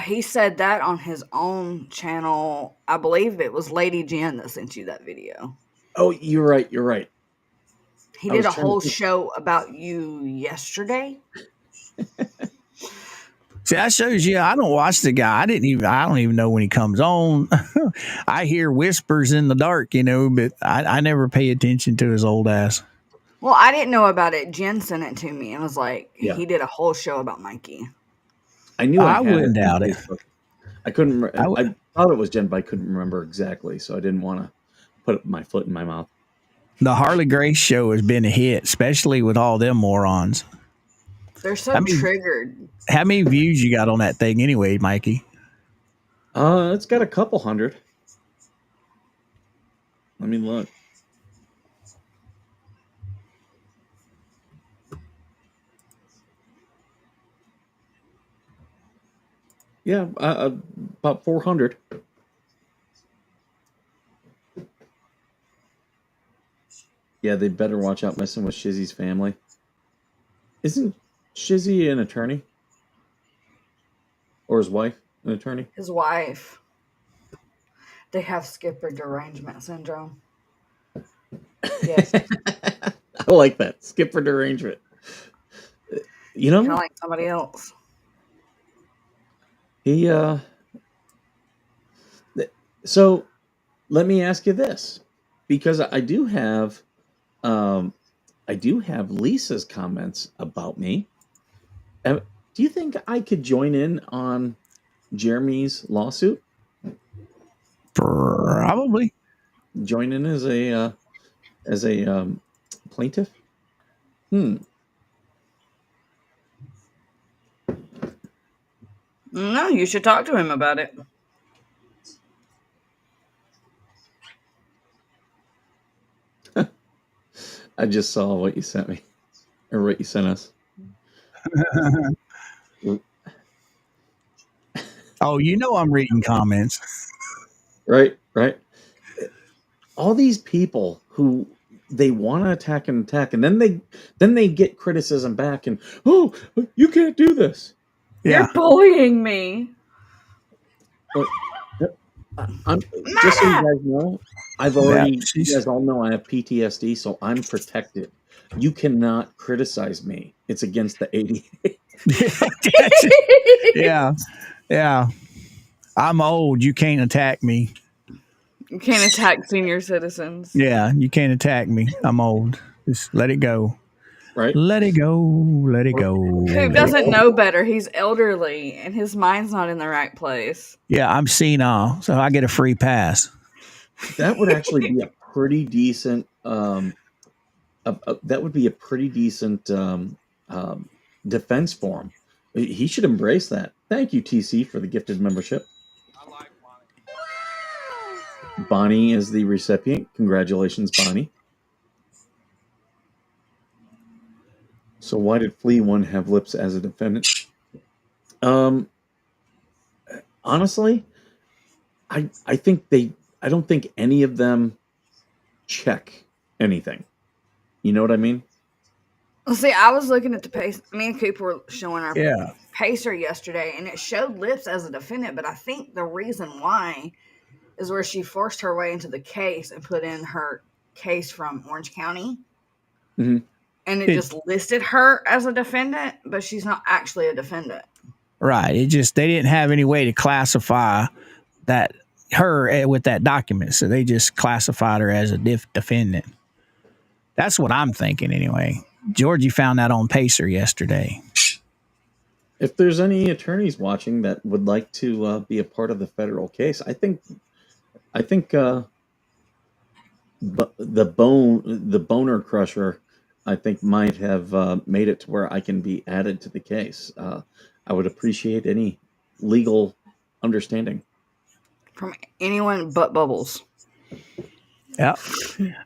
He said that on his own channel. I believe it was Lady Jen that sent you that video. Oh, you're right. He did a whole show about you yesterday. See, that shows you I don't watch the guy. I don't even know when he comes on. I hear whispers in the dark, but I never pay attention to his old ass. Well, I didn't know about it. Jen sent it to me and was like, Yeah. He did a whole show about Mikey. I knew I wouldn't doubt it. I couldn't. I thought it was Jen, but I couldn't remember exactly, so I didn't want to put my foot in my mouth. The Harley Grace show has been a hit, especially with all them morons. They're so triggered. How many views you got on that thing anyway, Mikey? It's got a couple hundred. Let me look. Yeah, about 400. Yeah, they better watch out messing with Shizzy's family. Isn't Shizzy an attorney? Or his wife an attorney? His wife. They have skipper derangement syndrome. Yes, I like that. Skipper derangement. You kind of know, like somebody else. he so let me ask you this, because um I do have Lisa's comments about me. Do you think I could join in on Jeremy's lawsuit? Probably. Join in as a plaintiff? Hmm. No, you should talk to him about it. I just saw what you sent me, or what you sent us. Oh, you know I'm reading comments. Right, right. All these people who they want to attack and attack, and then they get criticism back, and oh, you can't do this. Yeah. You're bullying me. But I'm just so you guys know, Yeah. you She's guys all know I have PTSD, so I'm protected. You cannot criticize me. It's against the 80. yeah. Yeah. I'm old. You can't attack me. You can't attack senior citizens. Yeah, you can't attack me. I'm old. Just let it go. Right? Let it go. Let it Coop go. doesn't know better. He's elderly and his mind's not in the right place. Yeah, I'm senile, so I get a free pass. That would actually be a pretty decent that would be a pretty decent defense for him. He should embrace that. Thank you, TC, for the gifted membership. I like Bonnie. Bonnie is the recipient. Congratulations, Bonnie. So why did Flea One have lips as a defendant? Um, honestly, I think I don't think any of them check anything. You know what I mean? See, I was looking at the pace. Me and Coop were showing our Yeah. pacer yesterday, and it showed lips as a defendant. But I think the reason why is where she forced her way into the case and put in her case from Orange County, Mm-hmm. and it just listed her as a defendant, but she's not actually a defendant. Right. It just they didn't have any way to classify that her with that document, so they just classified her as a defendant. That's what I'm thinking anyway. Georgie found that on Pacer yesterday. If there's any attorneys watching that would like to be a part of the federal case, I think the boner crusher, I think might have made it to where I can be added to the case. I would appreciate any legal understanding. From anyone but Bubbles. Yeah.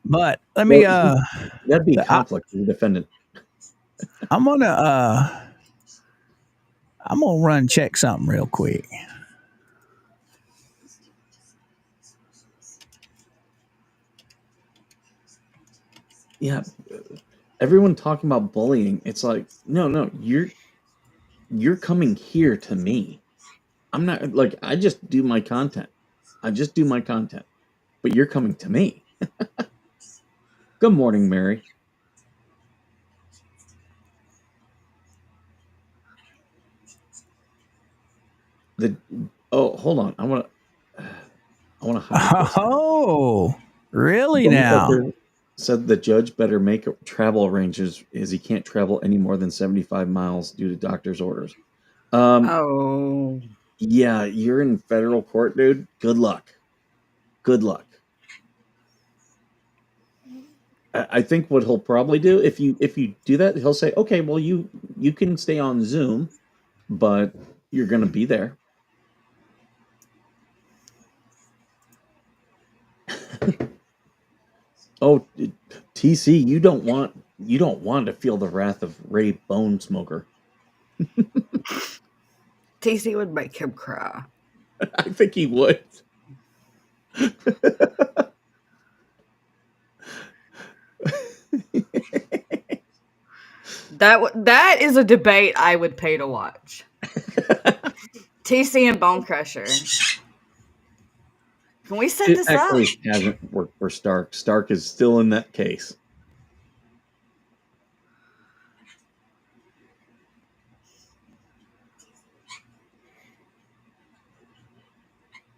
But let me That'd be a conflict for the defendant. I'm gonna run check something real quick. Yeah, everyone talking about bullying. It's like, no, you're coming here to me. I'm not like I just do my content. But you're coming to me. Good morning, Mary. Hold on. I want to hide this. Oh, really now? Said the judge better make travel arrangements as he can't travel any more than 75 miles due to doctor's orders. Oh. Yeah, you're in federal court, dude. Good luck. I think what he'll probably do if you do that, he'll say, okay, well you can stay on Zoom, but you're going to be there. Oh, TC, you don't want to feel the wrath of Ray Bone Smoker. TC would make him cry. I think he would. That is a debate I would pay to watch. TC and Bone Crusher. Can we set It this up? actually hasn't worked for Stark. Stark is still in that case.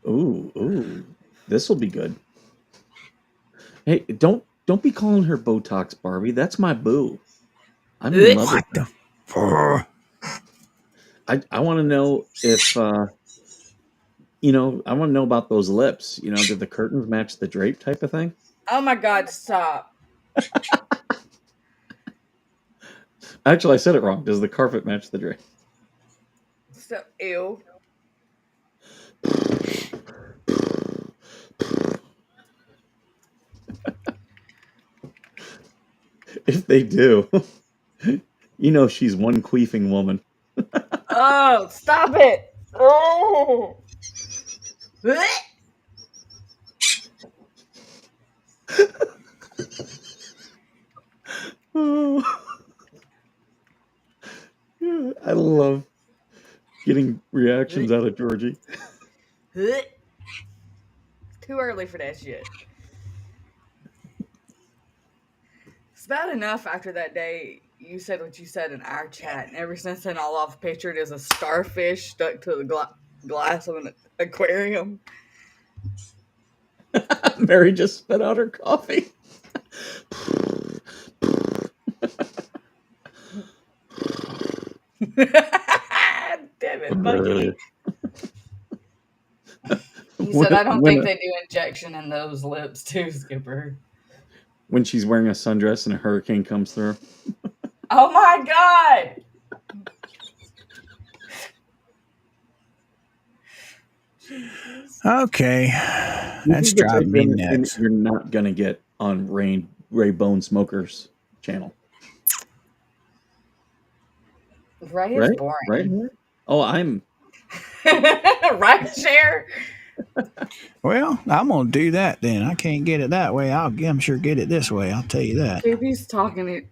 Ooh, this will be good. Hey, don't be calling her Botox Barbie. That's my boo. I'm in love with What her. the? I want to know if I want to know about those lips. Did the curtains match the drape type of thing? Oh my God! Stop. Actually, I said it wrong. Does the carpet match the drape? So ew. If they do, she's one queefing woman. Oh, stop it! Oh. Oh, I love getting reactions out of Georgie. Too early for that shit. It's bad enough after that day you said what you said in our chat, and ever since then, all I've pictured is a starfish stuck to the glass of an aquarium. Mary just spit out her coffee. Damn it, Bucky. He said, I don't think they do injection in those lips too, Skipper. When she's wearing a sundress and a hurricane comes through. Oh my God! Okay, that's driving me nuts. You're not gonna get on Ray Bone Smoker's channel, Ray is right? boring. Right here. Oh, I'm Right, Cher? Well, I'm gonna do that then. I can't get it that way. I'm sure get it this way. I'll tell you that. He's talking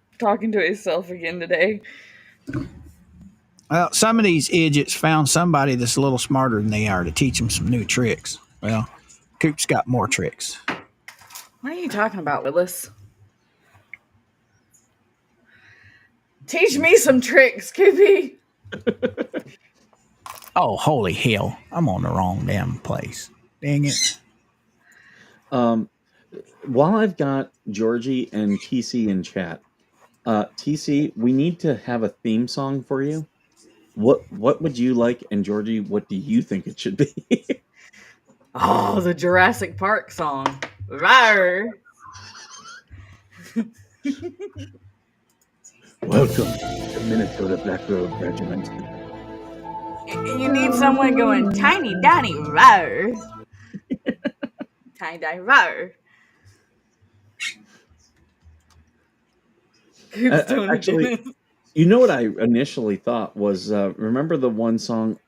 to himself again today. Well, some of these idiots found somebody that's a little smarter than they are to teach them some new tricks. Well, Coop's got more tricks. What are you talking about, Willis? Teach me some tricks, Koopy. Oh, holy hell! I'm on the wrong damn place. Dang it! While I've got Georgie and TC in chat, TC, we need to have a theme song for you. What would you like? And Georgie, what do you think it should be? Oh, the Jurassic Park song. Rawr. Welcome to Minnesota Black Road Regiment. You need someone going tiny Danny rawr. Tiny Danny rawr. Actually, you know what I initially thought was, remember the one song?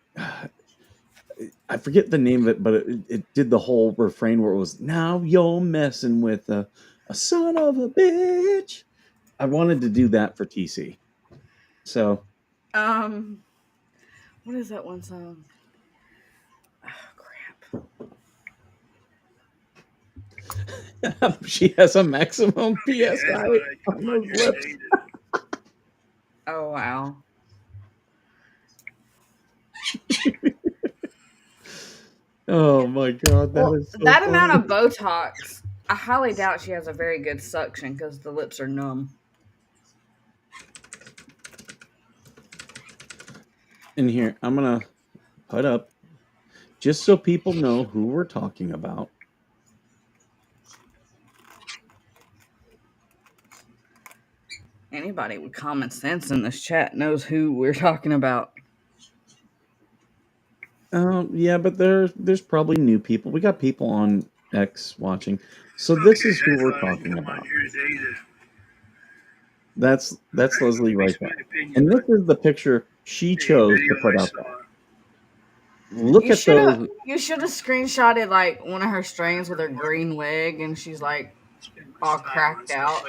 I forget the name of it, but it did the whole refrain where it was, now you're messing with a son of a bitch. I wanted to do that for TC. So. What is that one song? Oh, crap. She has a maximum PSI on those lips. Oh, wow. Oh my God, that is so that funny. amount of Botox. I highly doubt she has a very good suction because the lips are numb. In here, I'm gonna put up just so people know who we're talking about. Anybody with common sense in this chat knows who we're talking about. Yeah, but there's probably new people. We got people on X watching, so this is who we're talking about. That's Leslie right there, and this is the picture she chose to put up there. Look at those. You should have screenshotted like one of her strains with her green wig, and she's like all cracked out.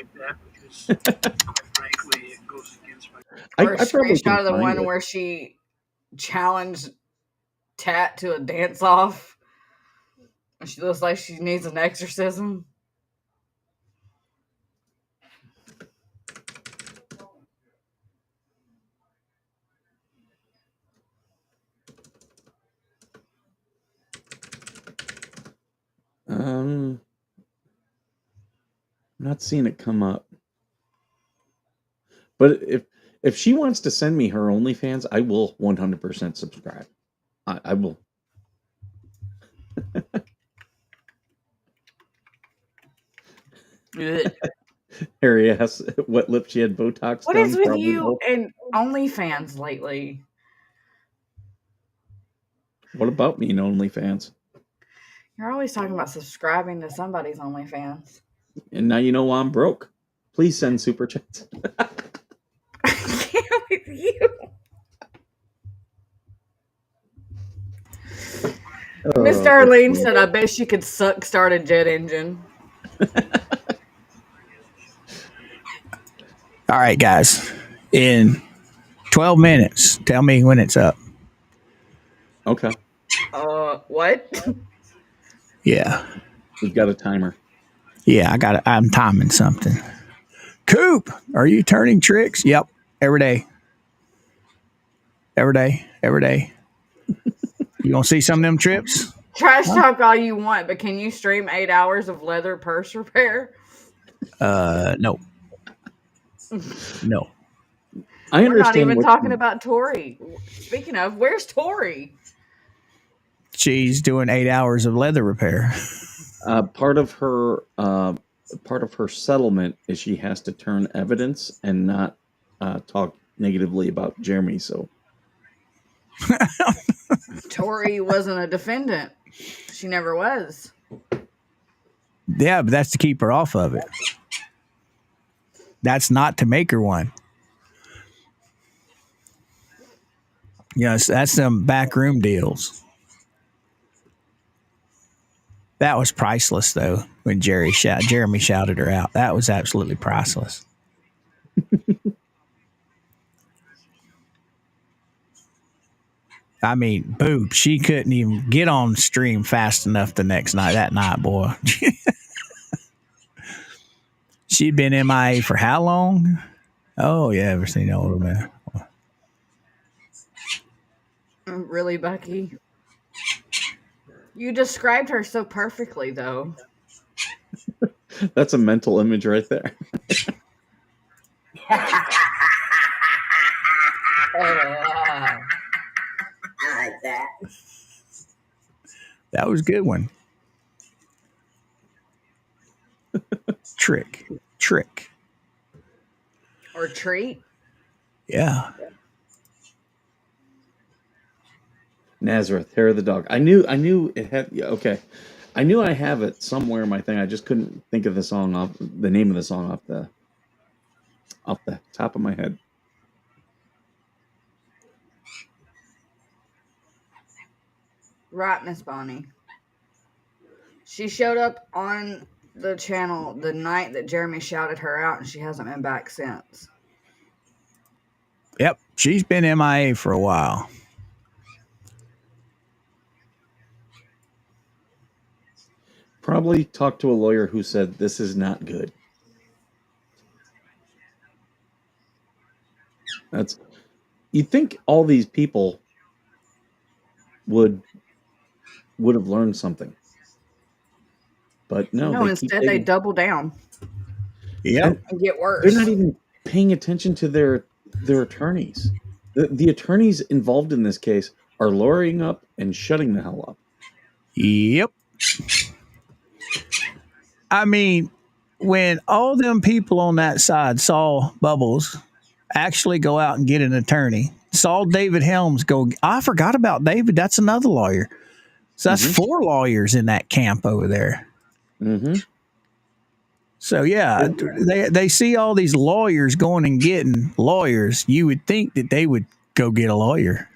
Or a screenshot of the one where she challenged Tat to a dance off. She looks like she needs an exorcism. I'm not seeing it come up. But if she wants to send me her OnlyFans, I will 100% subscribe. I will. Ugh. Harry asks what lip she had Botox What done. is with Probably you both. and OnlyFans lately? What about me and OnlyFans? You're always talking about subscribing to somebody's OnlyFans. And now you know why I'm broke. Please send super chats. I can't with you. Miss Darlene said, I bet she could start a jet engine. All right, guys. In 12 minutes, tell me when it's up. Okay. What? Yeah. We've got a timer. Yeah, I'm timing something. Coop, are you turning tricks? Yep. Every day. Every day. Every day. You gonna see some of them trips? Trash talk all you want, but can you stream 8 hours of leather purse repair? No. No. I We're not understand even what talking about Tori. Speaking of, where's Tori? She's doing 8 hours of leather repair. part of her settlement is she has to turn evidence and not talk negatively about Jeremy. So Tori wasn't a defendant. She never was. Yeah, but that's to keep her off of it. That's not to make her one. Yes, that's some backroom deals. That was priceless, though, when Jeremy shouted her out. That was absolutely priceless. I mean, boom, she couldn't even get on stream fast enough the next night. That night, boy. She'd been MIA for how long? Oh, yeah, ever seen that old man? Really, Bucky? You described her so perfectly, though. that's a mental image right there. I like that. That was a good one. Trick. Or treat. Yeah. Nazareth, hair of the dog. I knew it had. Yeah, okay, I knew I have it somewhere in my thing. I just couldn't think of the name of the song off the top of my head. Right, Miss Bonnie. She showed up on the channel the night that Jeremy shouted her out, and she hasn't been back since. Yep. She's been MIA for a while. Probably talked to a lawyer who said this is not good. That's you'd think all these people would have learned something, but no, No, they keep instead they digging. double down Yep. and get worse. They're not even paying attention to their attorneys. The attorneys involved in this case are lawyering up and shutting the hell up. Yep. I mean, when all them people on that side saw Bubbles actually go out and get an attorney, saw David Helms go, I forgot about David. That's another lawyer. So that's 4 lawyers in that camp over there. Mm-hmm. So yeah, they see all these lawyers going and getting lawyers. You would think that they would go get a lawyer.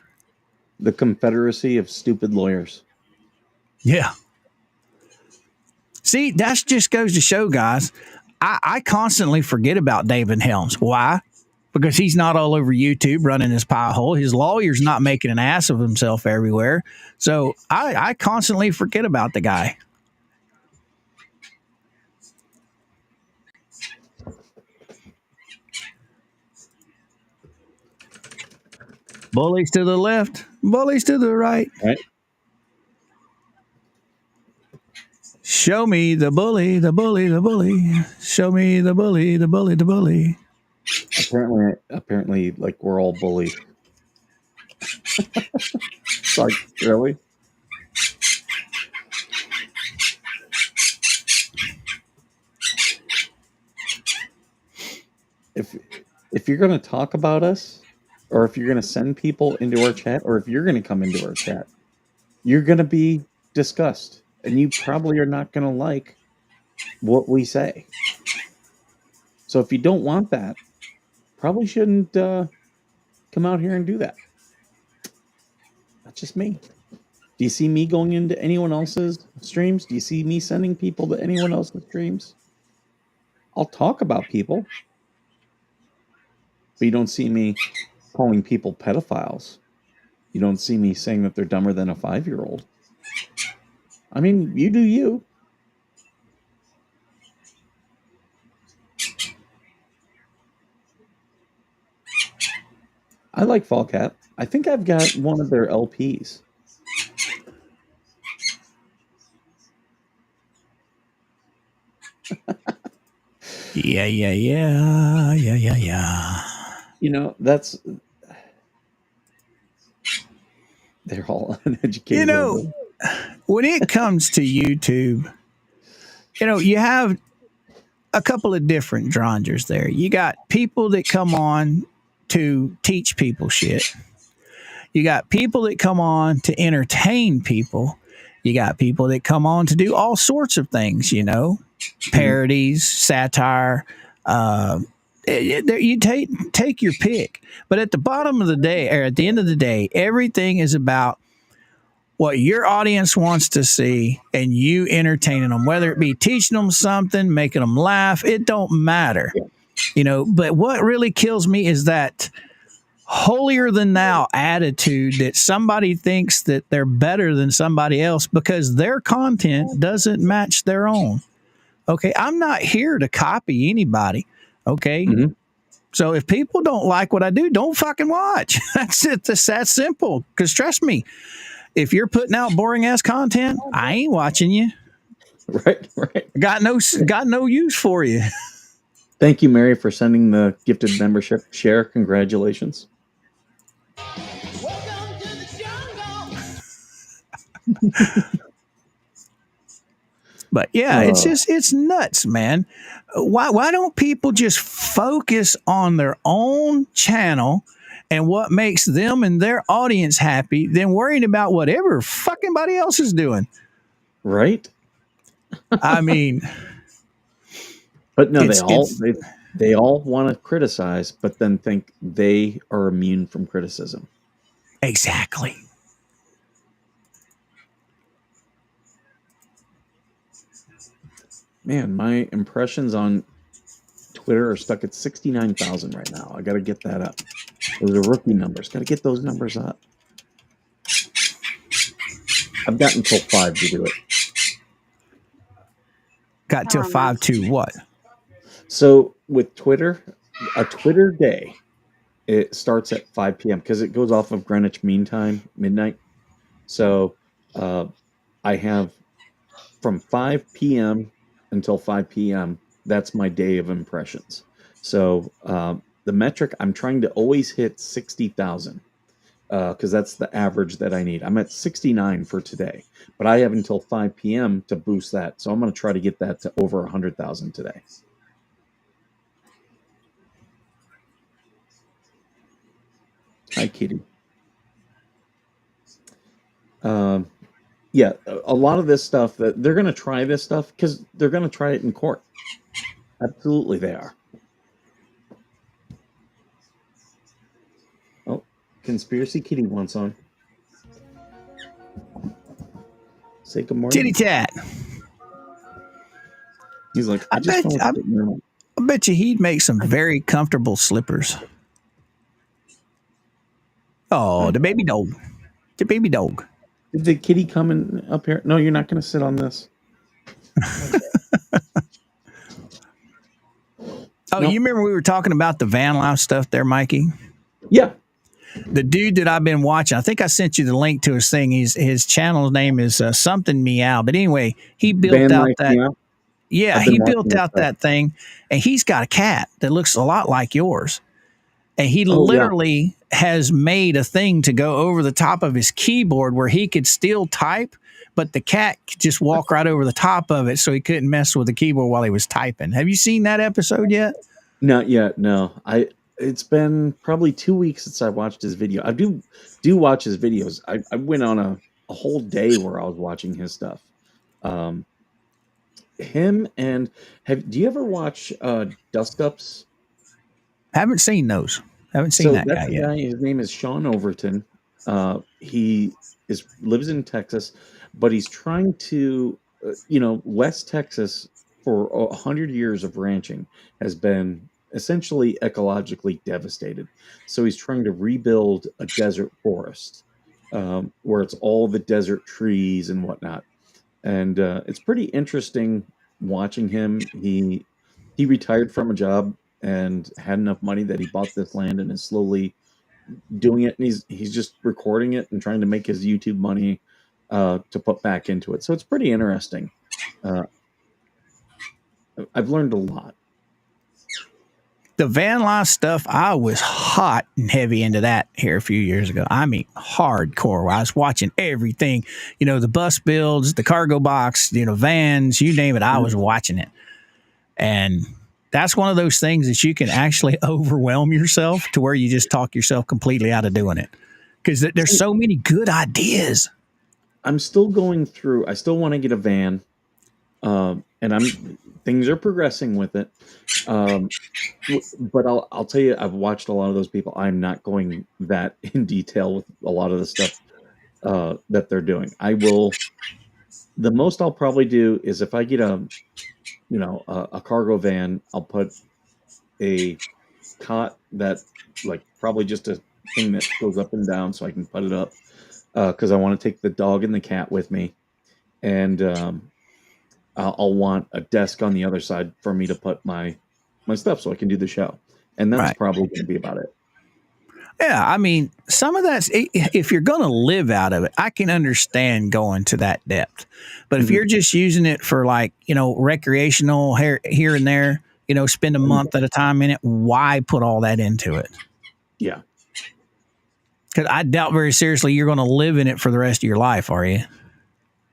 The Confederacy of Stupid Lawyers. Yeah. See, that just goes to show, guys. I constantly forget about David Helms. Why? Because he's not all over YouTube running his pie hole. His lawyer's not making an ass of himself everywhere. So I constantly forget about the guy. Bullies to the left, bullies to the right. Right? Show me the bully, the bully, the bully. Show me the bully, the bully, the bully. Apparently, like we're all bullied. It's like, really? If if you're going to talk about us, or if you're going to send people into our chat, or if you're going to come into our chat, you're going to be discussed, and you probably are not going to like what we say. So if you don't want that, probably shouldn't come out here and do that. That's just me. Do you see me going into anyone else's streams? Do you see me sending people to anyone else's streams? I'll talk about people, but you don't see me calling people pedophiles. You don't see me saying that they're dumber than a 5-year-old. I mean, you do you. I like Fall Cat. I think I've got one of their LPs. Yeah. You know, they're all uneducated. You know, when it comes to YouTube, you have a couple of different genres there. You got people that come on to teach people shit. You got people that come on to entertain people. You got people that come on to do all sorts of things, parodies, satire. You take your pick. But at the bottom of the day, or at the end of the day, everything is about what your audience wants to see and you entertaining them, whether it be teaching them something, making them laugh, it don't matter. But what really kills me is that holier than thou attitude that somebody thinks that they're better than somebody else because their content doesn't match their own. Okay, I'm not here to copy anybody. Okay. Mm-hmm. So if people don't like what I do, don't fucking watch. That's it. That's that simple. Because trust me, if you're putting out boring ass content, I ain't watching you. Right. Got no use for you. Thank you, Mary, for sending the gifted membership share. Congratulations. Welcome to the jungle. But yeah, it's nuts, man. Why don't people just focus on their own channel and what makes them and their audience happy than worrying about whatever fucking body else is doing? Right. I mean, but no, they all want to criticize, but then think they are immune from criticism. Exactly. Man, my impressions on Twitter are stuck at 69,000 right now. I got to get that up. Those are rookie numbers. Got to get those numbers up. I've got until 5 to do it. Got till 5 to what? So with Twitter, a Twitter day, it starts at 5 p.m. because it goes off of Greenwich Mean Time, midnight. So I have from 5 p.m. until 5 p.m. That's my day of impressions. So the metric, I'm trying to always hit 60,000 because that's the average that I need. I'm at 69 for today, but I have until 5 p.m. to boost that. So I'm going to try to get that to over 100,000 today. Hi, Kitty. Yeah, a lot of this stuff that they're going to try this stuff because they're going to try it in court. Absolutely, they are. Oh, Conspiracy Kitty wants on. Say good morning. Titty tat. He's like, I bet you he'd make some very comfortable slippers. Oh, the baby dog. The baby dog. Did the kitty come in up here? No, you're not going to sit on this. Oh, you remember we were talking about the van life stuff there, Mikey? Yeah. The dude that I've been watching, I think I sent you the link to his thing. His channel's name is something meow. But anyway, he built Van out Life that. Meow. Yeah, I've been he watching built his out stuff. that thing, and he's got a cat that looks a lot like yours. And he Oh yeah. literally has made a thing to go over the top of his keyboard where he could still type, but the cat could just walk right over the top of it, so he couldn't mess with the keyboard while he was typing. Have you seen that episode yet? Not yet. No. It's been probably 2 weeks since I watched his video. I do watch his videos. I went on a whole day where I was watching his stuff. Um, him and do you ever watch Dust Ups? Haven't seen those. Haven't seen So that that's guy the yet. guy. His name is Sean Overton. He lives in Texas, but he's trying to, West Texas for 100 years of ranching has been essentially ecologically devastated. So he's trying to rebuild a desert forest where it's all the desert trees and whatnot. And it's pretty interesting watching him. He retired from a job and had enough money that he bought this land and is slowly doing it. And he's just recording it and trying to make his YouTube money to put back into it. So it's pretty interesting. Uh, I've learned a lot. The van life stuff, I was hot and heavy into that here a few years ago. I mean, hardcore. I was watching everything, the bus builds, the cargo box, vans, you name it. I was watching it. And that's one of those things that you can actually overwhelm yourself to where you just talk yourself completely out of doing it. Because there's so many good ideas. I'm still going through. I still want to get a van, and things are progressing with it. But I'll tell you, I've watched a lot of those people. I'm not going that in detail with a lot of the stuff that they're doing. I will. The most I'll probably do is if I get a cargo van, I'll put a cot that like probably just a thing that goes up and down so I can put it up because I want to take the dog and the cat with me, and I'll want a desk on the other side for me to put my stuff so I can do the show, and that's Right. probably going to be about it. Yeah, I mean, some of that's if you're going to live out of it, I can understand going to that depth. But if Mhm. you're just using it for like, recreational here and there, spend a month at a time in it, why put all that into it? Yeah, Because I doubt very seriously you're going to live in it for the rest of your life, are you?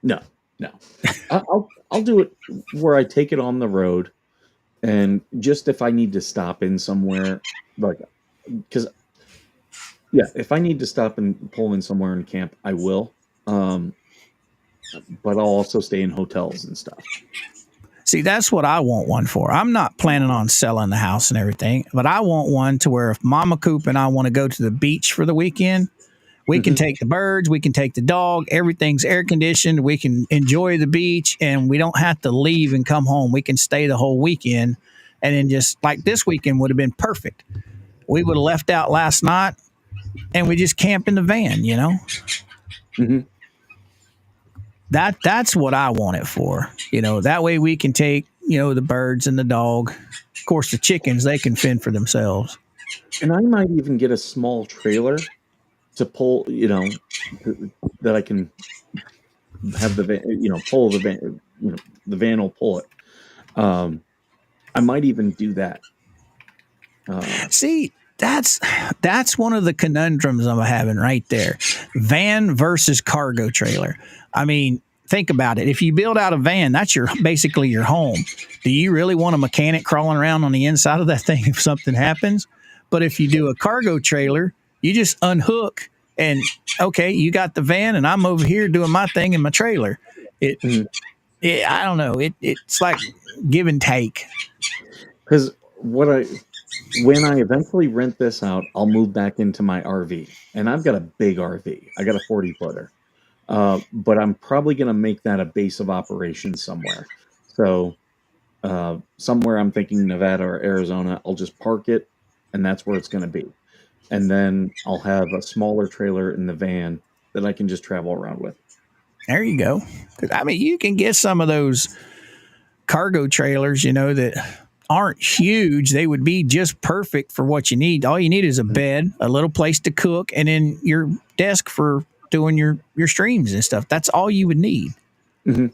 no. I'll do it where I take it on the road, and just if I need to stop in somewhere, like because yeah, if I need to stop and pull in somewhere and camp, I will. Um, but I'll also stay in hotels and stuff. See, that's what I want one for. I'm not planning on selling the house and everything, but I want one to where if Mama Coop and I want to go to the beach for the weekend, we can Mhm. take the birds, we can take the dog, everything's air conditioned, we can enjoy the beach, and we don't have to leave and come home. We can stay the whole weekend. And then just like this weekend would have been perfect. We would have left out last night and we just camped in the van, Mhm. That's what I want it for. That way we can take, the birds and the dog. Of course, the chickens, they can fend for themselves. And I might even get a small trailer to pull, that I can have the van, pull the van, the van will pull it. I might even do that. See, that's one of the conundrums I'm having right there. Van versus cargo trailer. I mean, think about it. If you build out a van, that's basically your home. Do you really want a mechanic crawling around on the inside of that thing if something happens? But if you do a cargo trailer, you just unhook and okay, you got the van and I'm over here doing my thing in my trailer. Mhm. I don't know. It's like give and take. Because when I eventually rent this out, I'll move back into my RV, and I've got a big RV. I got a 40-footer, but I'm probably going to make that a base of operations somewhere. So somewhere I'm thinking Nevada or Arizona, I'll just park it, and that's where it's going to be. And then I'll have a smaller trailer in the van that I can just travel around with. There you go. I mean, you can get some of those cargo trailers, that aren't huge. They would be just perfect for what you need. All you need is a bed, a little place to cook, and then your desk for doing your streams and stuff. That's all you would need. Hmm.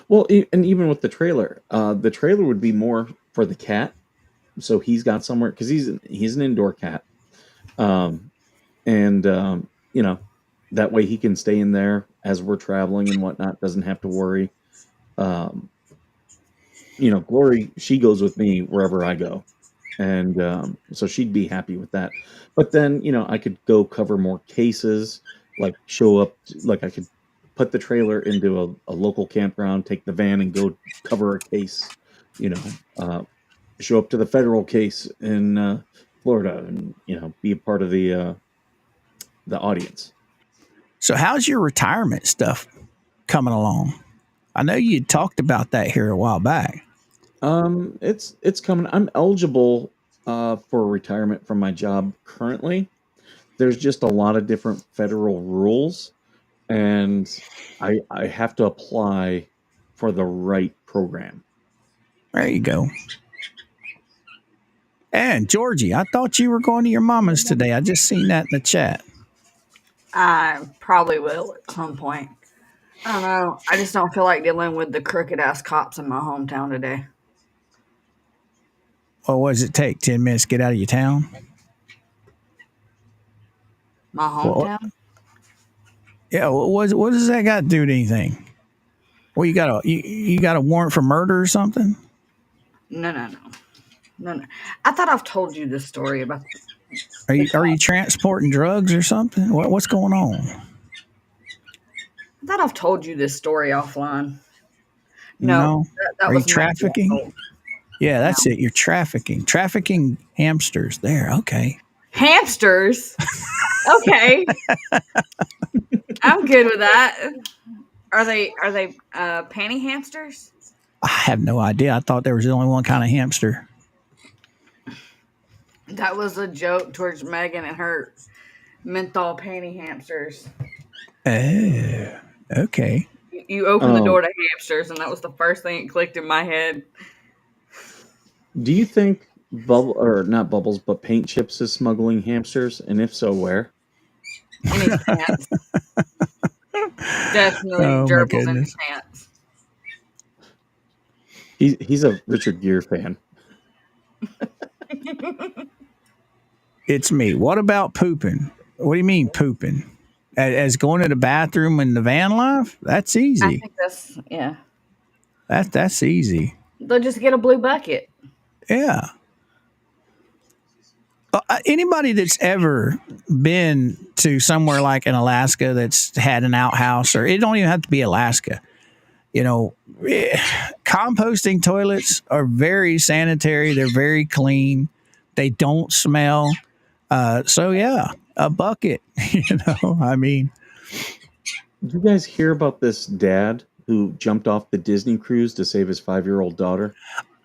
Well, and even with the trailer would be more for the cat, so he's got somewhere because he's an indoor cat, um, and you know, that way he can stay in there as we're traveling and whatnot. Doesn't have to worry. Um, Glory, she goes with me wherever I go, and so she'd be happy with that. But then, I could go cover more cases, like show up, like I could put the trailer into a local campground, take the van, and go cover a case. You know, show up to the federal case in Florida, and be a part of the audience. So, how's your retirement stuff coming along? I know you talked about that here a while back. It's coming. I'm eligible for retirement from my job currently. There's just a lot of different federal rules, and I have to apply for the right program. There you go. And Georgie, I thought you were going to your mama's today. I just seen that in the chat. I probably will at some point. I don't know. I just don't feel like dealing with the crooked ass cops in my hometown today. Well, what does it take? 10 minutes to get out of your town? My Well, hometown? yeah. What does that got to do with anything? Well, you got a warrant for murder or something? No. I thought I've told you this story about. Are you transporting drugs or something? What's going on? I thought I've told you this story offline. No, No. that Are you was Matt trafficking? Russell. Yeah, that's it. You're trafficking hamsters. There. Okay. Hamsters. Okay, I'm good with that. Are they panty hamsters? I have no idea. I thought there was only one kind of hamster. That was a joke towards Megan and her menthol panty hamsters. Oh, okay. You opened the door to hamsters, and that was the first thing that clicked in my head. Do you think bubble or not bubbles, but paint chips is smuggling hamsters? And if so, where? In his pants. Definitely Oh, my gerbils in his goodness. pants. He's a Richard Gere fan. It's me. What about pooping? What do you mean pooping? As going to the bathroom in the van life? That's I easy. think that's. That's easy. They'll just get a blue bucket. Yeah. Anybody that's ever been to somewhere like in Alaska that's had an outhouse, or it don't even have to be Alaska. Composting toilets are very sanitary. They're very clean. They don't smell. So yeah, a bucket. I mean, Did you guys hear about this dad who jumped off the Disney cruise to save his 5-year-old daughter?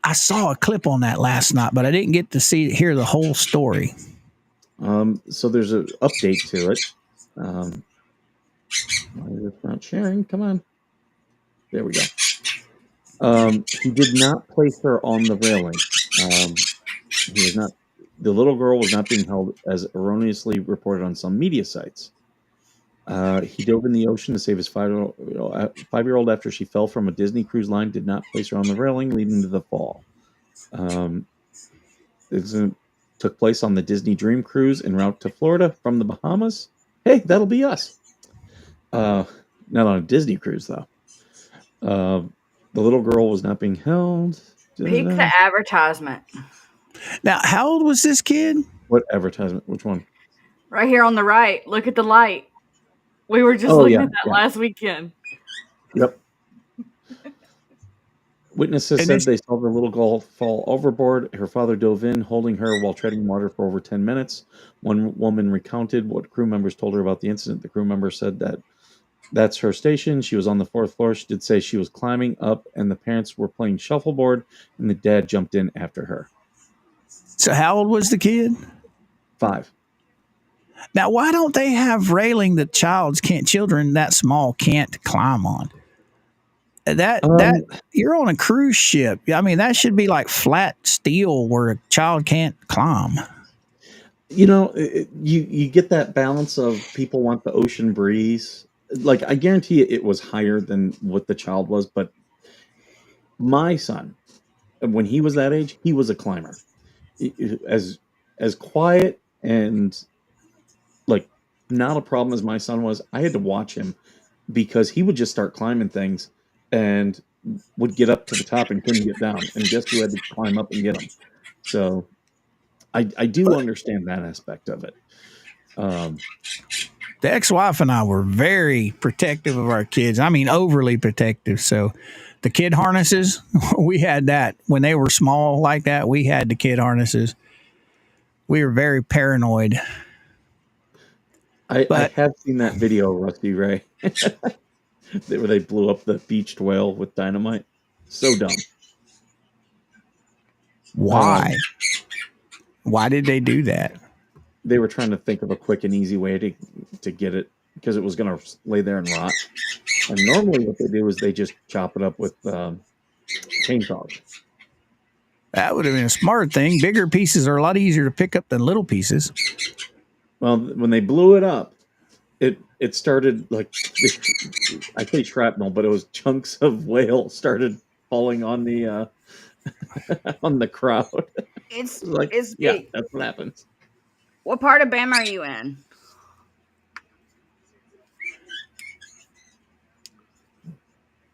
I saw a clip on that last night, but I didn't get to hear the whole story. So there's an update to it. Why is it not sharing? Come on. There we go. He did not place her on the railing. He was not. The little girl was not being held, as erroneously reported on some media sites. He dove in the ocean to save his 5-year-old after she fell from a Disney cruise line. Did not place her on the railing, leading to the fall. This took place on the Disney Dream Cruise en route to Florida from the Bahamas. Hey, that'll be us. Not on a Disney cruise though. The little girl was not being held. Peek the advertisement. Now, how old was this kid? What advertisement? Which one? Right here on the right. Look at the light. We were just looking at that last weekend. Yep. Witnesses And said they saw the little girl fall overboard. Her father dove in, holding her while treading water for over 10 minutes. One woman recounted what crew members told her about the incident. The crew member said that that's her station. She was on the 4th floor. She did say she was climbing up, and the parents were playing shuffleboard, and the dad jumped in after her. So how old was the kid? 5. Now, why don't they have railing that children that small can't climb on? that you're on a cruise ship. I mean, that should be like flat steel where a child can't climb. You know, you get that balance of people want the ocean breeze. Like I guarantee you, it was higher than what the child was. But my son, when he was that age, he was a climber. As quiet and like not a problem as my son was, I had to watch him because he would just start climbing things and would get up to the top and couldn't get down. And guess who had to climb up and get him? So I do understand that aspect of it. The ex-wife and I were very protective of our kids. I mean, overly protective. So the kid harnesses, we had that when they were small like that. We had the kid harnesses. We were very paranoid. I But have seen that video, Rusty Ray, where they blew up the beached whale with dynamite. So dumb. why? Why did they do that? They were trying to think of a quick and easy way to get it because it was going to lay there and rot. And normally, what they do is they just chop it up with chainsaws. That would have been a smart thing. Bigger pieces are a lot easier to pick up than little pieces. Well, when they blew it up, it started like I say shrapnel, but it was chunks of whale started falling on the on the crowd. It's Like, it's yeah, big. that's what happens. What part of Bama are you in?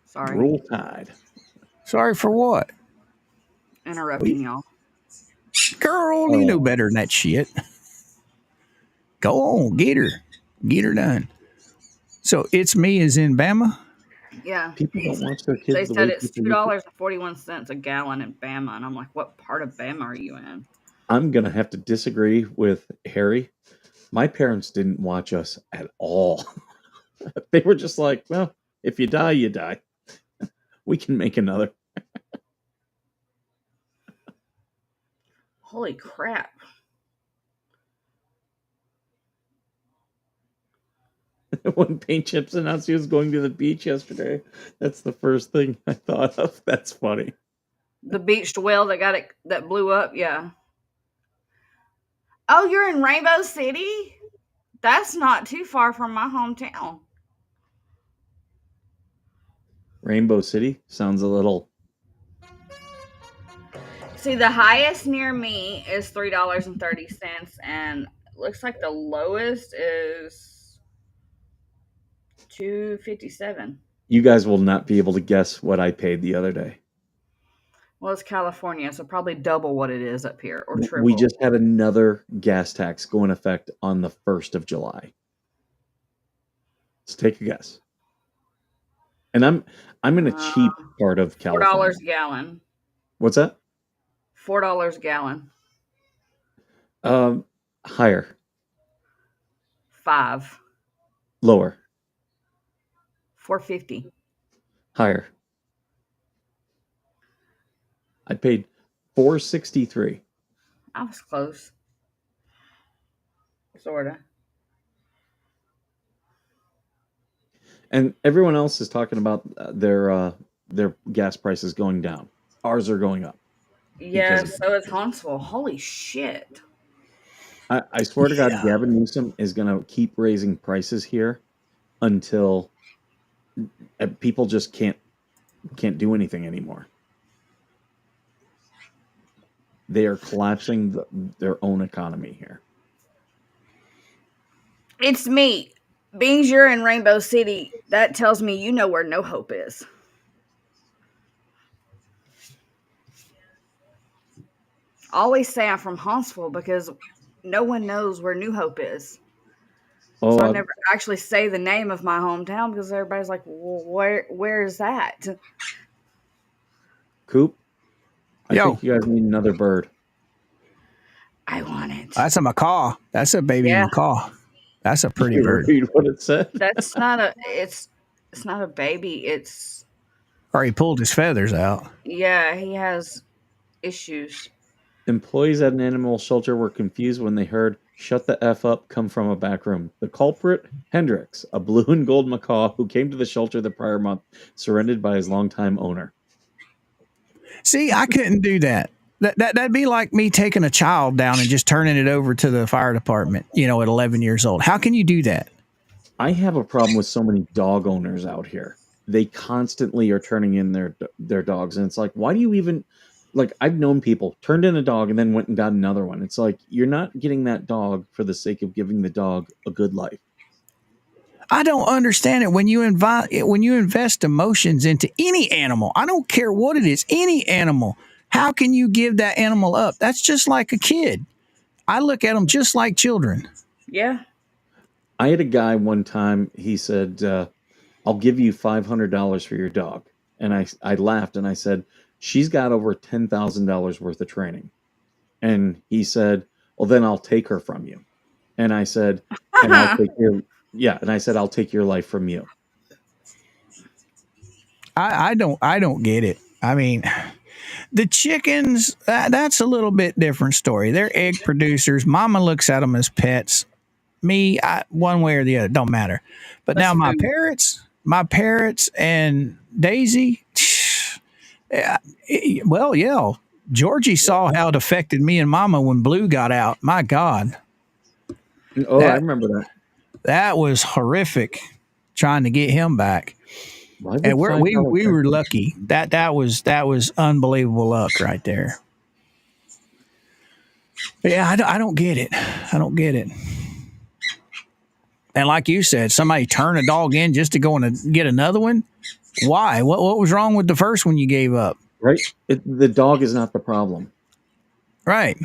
Sorry, Roll Tide. Sorry for what? interrupting y'all. Girl, you know better than that shit. Go on, get her. Get her done. So it's me is in Bama. Yeah, People don't watch their they kids the said way it's people used to. $2.41 a gallon in Bama, and I'm like, what part of Bama are you in? I'm gonna have to disagree with Harry. My parents didn't watch us at all. They were just like, well, if you die, you die. We can make another. Holy crap! When Paint Chips announced he was going to the beach yesterday, that's the first thing I thought of. That's funny. The beached whale that blew up. Yeah. Oh, you're in Rainbow City? That's not too far from my hometown. Rainbow City sounds a little. See, the highest near me is $3.30, and looks like the lowest is $2.57. You guys will not be able to guess what I paid the other day. Well, it's California, so probably double what it is up here, or We triple. just had another gas tax go in effect on the 1st of July. Let's take a guess. And I'm in a cheap part of California. $4 a gallon. What's that? $4 a gallon. Higher, $5. lower, $4.50. higher. I paid $4.63. I was close. Sorta. And everyone else is talking about their gas prices going down. Ours are going up. Yeah, Because of so is Huntsville. Holy shit. I swear to God, Gavin Newsom is going to keep raising prices here until people just can't do anything anymore. They are collapsing their own economy here. It's me. Being you're in Rainbow City, that tells me you know where No Hope is. I always say I'm from Huntsville because no one knows where New Hope is. Oh, So I never actually say the name of my hometown because everybody's like, well, where is that? Coop, I Yo. think you guys need another bird. I want it. That's a macaw. That's a baby Yeah. macaw. That's a pretty You bird. read what it said? That's not it's not a baby. It's Or he pulled his feathers out. yeah, he has issues. Employees at an animal shelter were confused when they heard "Shut the F up" come from a back room. The culprit, Hendrix, a blue and gold macaw who came to the shelter the prior month, surrendered by his longtime owner. See, I couldn't do that. That'd be like me taking a child down and just turning it over to the fire department, at 11 years old. How can you do that? I have a problem with so many dog owners out here. They constantly are turning in their dogs, and it's like, why do you even like? I've known people turned in a dog and then went and got another one. It's like you're not getting that dog for the sake of giving the dog a good life. I don't understand it when you invest emotions into any animal. I don't care what it is, any animal. How can you give that animal up? That's just like a kid. I look at them just like children. Yeah. I had a guy one time. He said, "I'll give you $500 for your dog," and I laughed and I said, "She's got over $10,000 worth of training." And he said, "Well, then I'll take her from you." And I said, "And I'll take your yeah." And I said, "I'll take your life from you." I don't get it. I mean, the chickens, that's a little bit different story. They're egg producers. Mama looks at them as pets. Me, one way or the other, don't matter. But That's now food. my parrots and Daisy, yeah, well, yeah. Georgie saw how it affected me and Mama when Blue got out. My God, Oh, I that remember that. that was horrific. Trying to get him back, Why and would $5 we were lucky. That was unbelievable luck right there. But yeah, I don't get it. I don't get it. And like you said, somebody turn a dog in just to go and get another one. Why? What was wrong with the first one you gave up? right? The dog is not the problem. Right.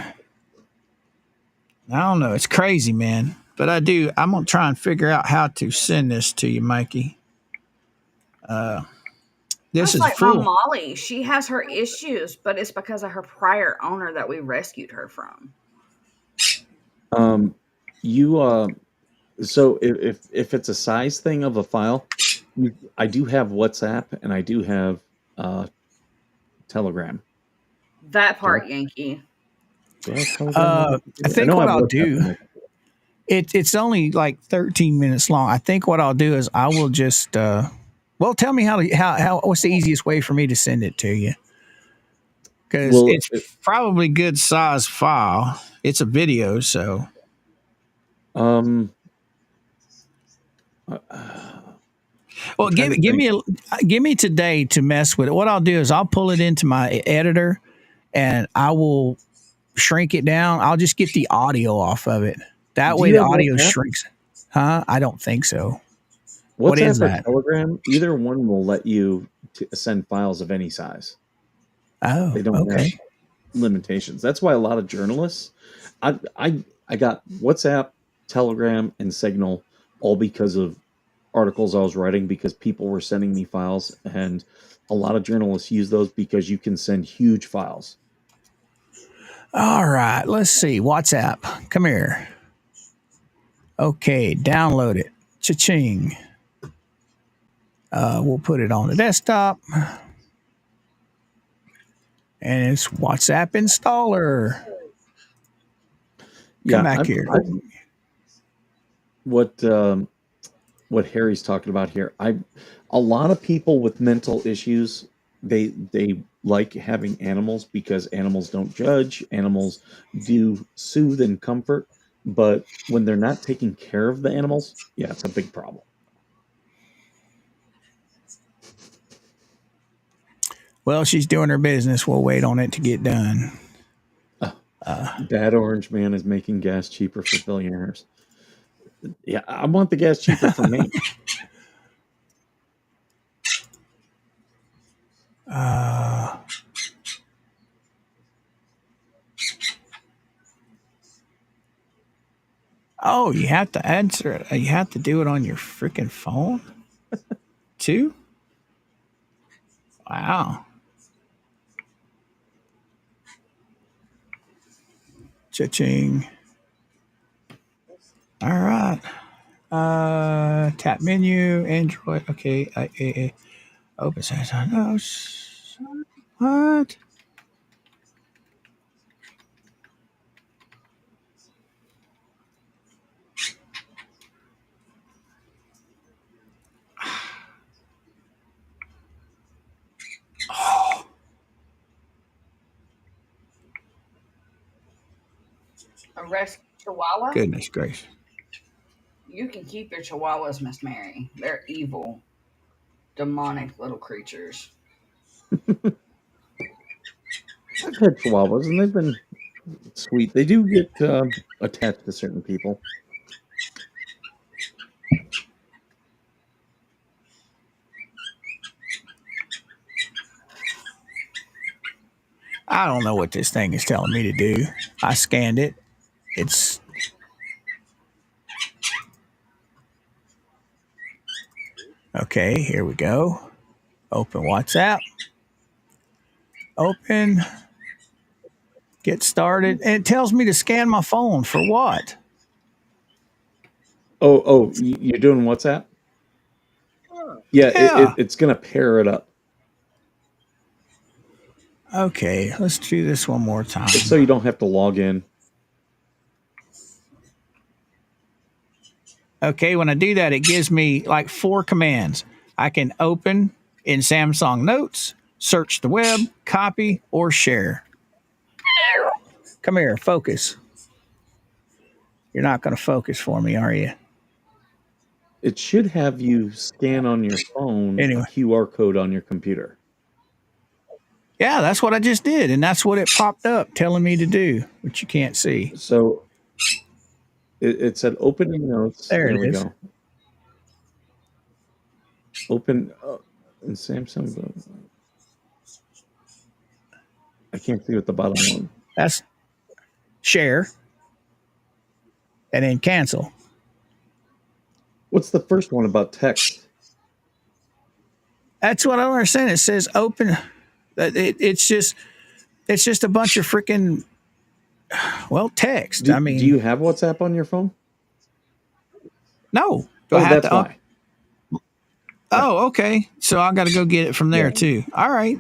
I don't know. It's crazy, man. But I'm gonna try and figure out how to send this to you, Mikey. This That's is like my full. Molly. She has her issues, but it's because of her prior owner that we rescued her from. Um, you so if it's a size thing of a file, I do have WhatsApp and I do have uh Telegram. That Do I, part, Yankee. do I have Telegram on my I computer? I think know I what have I'll WhatsApp do, on my computer. it's only like 13 minutes long. I think what I'll do is I will just well, tell me how what's the easiest way for me to send it to you? Because Well, it's probably good size file. It's a video, so um, well, I'm trying to think. give me today to mess with it. What I'll do is I'll pull it into my editor and I will shrink it down. I'll just get the audio off of it. That Do way you the have audio WhatsApp? shrinks. Huh? I don't think so. What is WhatsApp or that? Telegram? Either one will let you send files of any size. Oh, They don't have okay. limitations. That's why a lot of journalists, I got WhatsApp, Telegram, and Signal all because of articles I was writing because people were sending me files, and a lot of journalists use those because you can send huge files. All right. Let's see. WhatsApp. Come here. Okay. Download it. Cha-ching. We'll put it on the desktop. And it's WhatsApp installer. Come Yeah, back here. what what Harry's talking about here. A lot of people with mental issues, they like having animals because animals don't judge, animals do soothe and comfort, but when they're not taking care of the animals, yeah, it's a big problem. Well, she's doing her business. We'll wait on it to get done. Bad Orange Man is making gas cheaper for billionaires. Yeah, I want the gas cheaper for me. Oh, you have to answer it. You have to do it on your freaking phone too? Wow. Cha-ching. All right. Tap menu, Android. Okay. Open source. What? A rescue chihuahua? Goodness gracious. You can keep your chihuahuas, Miss Mary. They're evil, demonic little creatures. I've had chihuahuas and they've been sweet. They do get attached to certain people. I don't know what this thing is telling me to do. I scanned it. It's okay. Here we go. Open WhatsApp. Open. Get started. And it tells me to scan my phone for what? Oh, you're doing WhatsApp? Yeah, Yeah. it's gonna pair it up. Okay. Let's do this one more time. Just so you don't have to log in. Okay. When I do that, it gives me like 4 commands. I can open in Samsung Notes, search the web, copy, or share. Come here. Focus. You're not going to focus for me, are you? It should have you scan on your phone a Anyway. QR code on your computer. Yeah, that's what I just did. And that's what it popped up telling me to do, which you can't see. So it said opening notes. There There it we is. go. Open in Samsung. I can't see what the bottom one. That's share and then cancel. What's the first one about text? That's what I don't understand. It says open. It's just a bunch of freaking text. Do I mean, you have WhatsApp on your phone? no. Do I Oh, have that's to? why. Oh, okay. So I got to go get it from there Yeah. too. All right.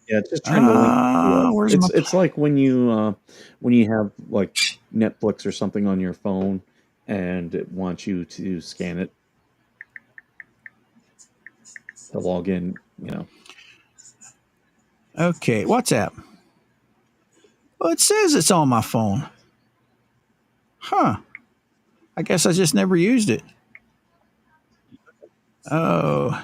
Yeah, just trying to link to it. Where's my? It's like when you have like Netflix or something on your phone and it wants you to scan it to log in, Okay, WhatsApp. Well, it says it's on my phone. Huh. I guess I just never used it. Oh.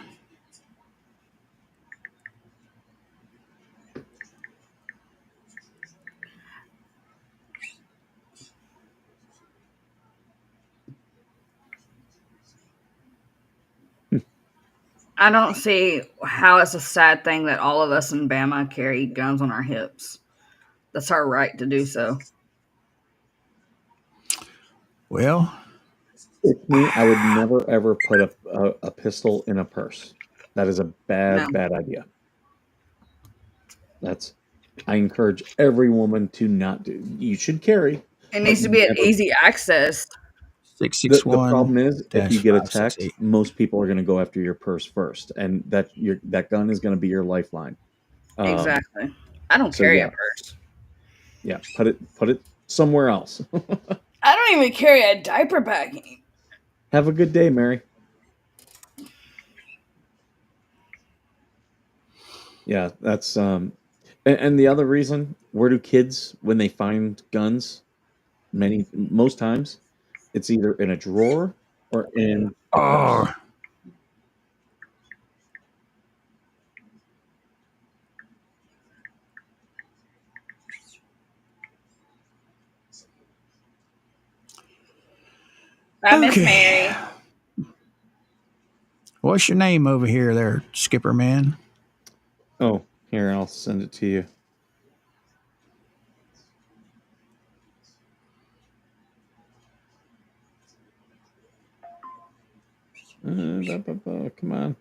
I don't see how it's a sad thing that all of us in Bama carry guns on our hips. That's our right to do so. Well, It's me. I would never ever put a pistol in a purse. That is a No, bad idea. I encourage every woman to not do. You should carry, it but needs to be an never. easy access. The problem is if you get a 661-568. text, most people are going to go after your purse first, and that gun is going to be your lifeline. Exactly. I don't So carry a purse. yeah, put it somewhere else. I don't even carry a diaper bag. Have a good day, Mary. Yeah, that's and the other reason, where do kids when they find guns? Most times, it's either in a drawer or in a Oh, purse. Bye, Miss okay. Mary. What's your name over here, there, Skipper man? Oh, here, I'll send it to you. Come on.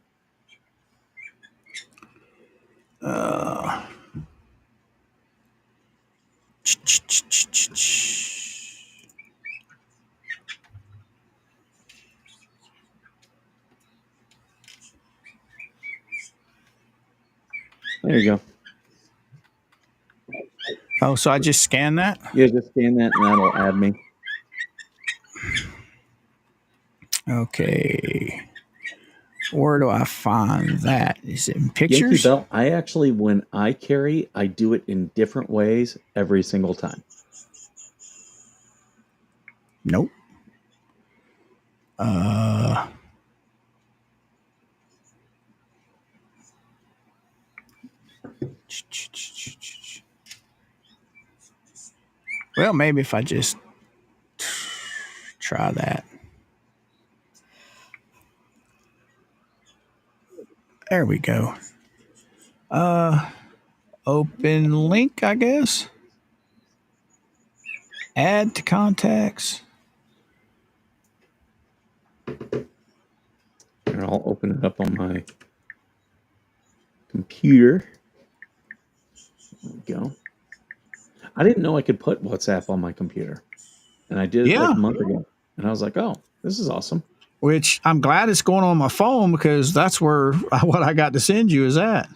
There you go. Oh, so I just scan that? Yeah, just scan that and that'll add me. Okay. Where do I find that? Is it in Yankee pictures? Bell. I actually, when I carry, I do it in different ways every single time. Nope. Well, maybe if I just try that. There we go. Open link, I guess. Add to contacts. And I'll open it up on my computer. There we go. I didn't know I could put WhatsApp on my computer, and I did it like Yeah. a month ago. And I was like, "Oh, this is awesome." Which I'm glad it's going on my phone because that's where what I got to send you is at.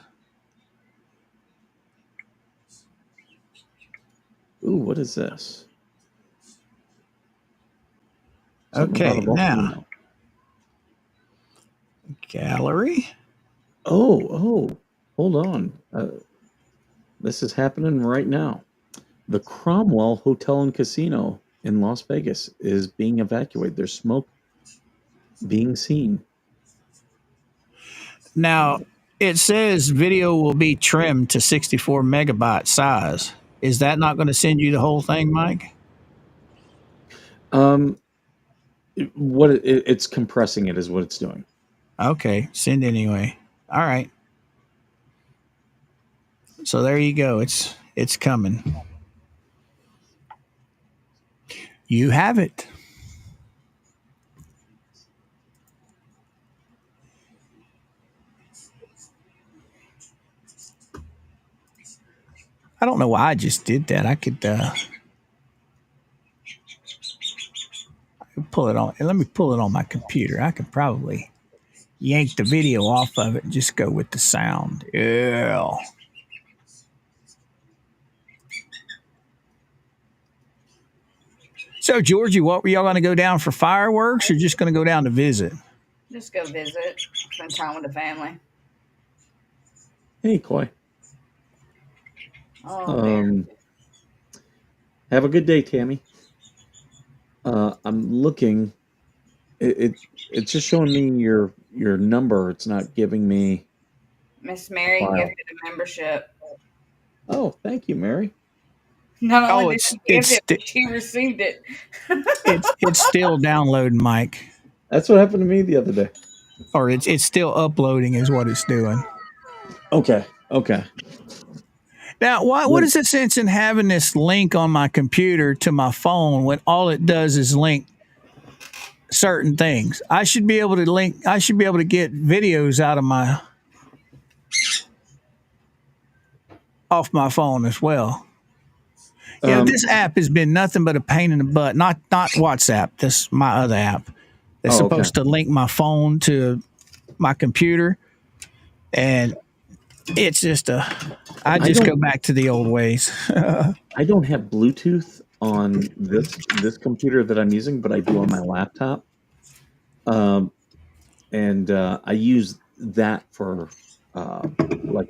Ooh, what is this? Something about Okay, a now volcano. gallery. Oh, hold on. This is happening right now. The Cromwell Hotel and Casino in Las Vegas is being evacuated. There's smoke being seen. Now it says video will be trimmed to 64 megabyte size. Is that not going to send you the whole thing, Mike? Um, it's compressing it is what it's doing. Okay, send anyway. All right. So there you go. It's coming. You have it. I don't know why I just did that. I could pull it on. Let me pull it on my computer. I could probably yank the video off of it and just go with the sound. Yeah. So, Georgie, what were y'all going to go down for fireworks or just going to go down to visit? Just go visit, spend time with the family. Hey, Koi. Oh, there. Have a good day, Tammy. I'm looking. It's just showing me your number. It's not giving me Miss a Mary file. gifted a membership. Oh, thank you, Mary. Not Oh, only did she gift it, but she received it. it's still downloading, Mike, That's what happened to me the other day. or it's still uploading, is what it's doing. Okay. Now, what Well, is the sense in having this link on my computer to my phone when all it does is link certain things? I should be able to link. I should be able to get videos out of my off my phone as well. You know, um, this app has been nothing but a pain in the butt. Not WhatsApp. This my other app. It's oh, okay. supposed to link my phone to my computer, and it's just a. I I just go don't back to the old ways. I don't have Bluetooth on this computer that I'm using, but I do on my laptop. Um, and I use that for like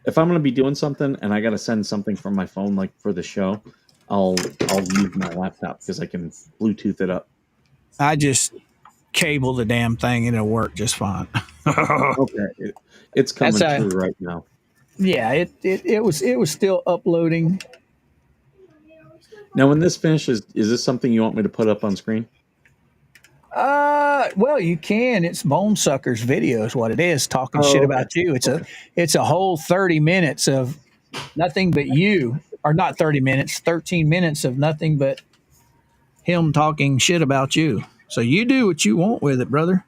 if I'm going to be doing something and I got to send something from my phone, like for the show, I'll use my laptop because I can Bluetooth it up. I just cable the damn thing and it'll work just fine. Okay, it's That's coming a through right now. yeah. It was still uploading. Now, when this finishes, is this something you want me to put up on screen? Well, you can. It's Bone Suckers video is what it is. Talking shit Oh, okay. about you. Okay. It's a whole 30 minutes of nothing but you, or not 30 minutes, 13 minutes of nothing but him talking shit about you. So you do what you want with it, brother.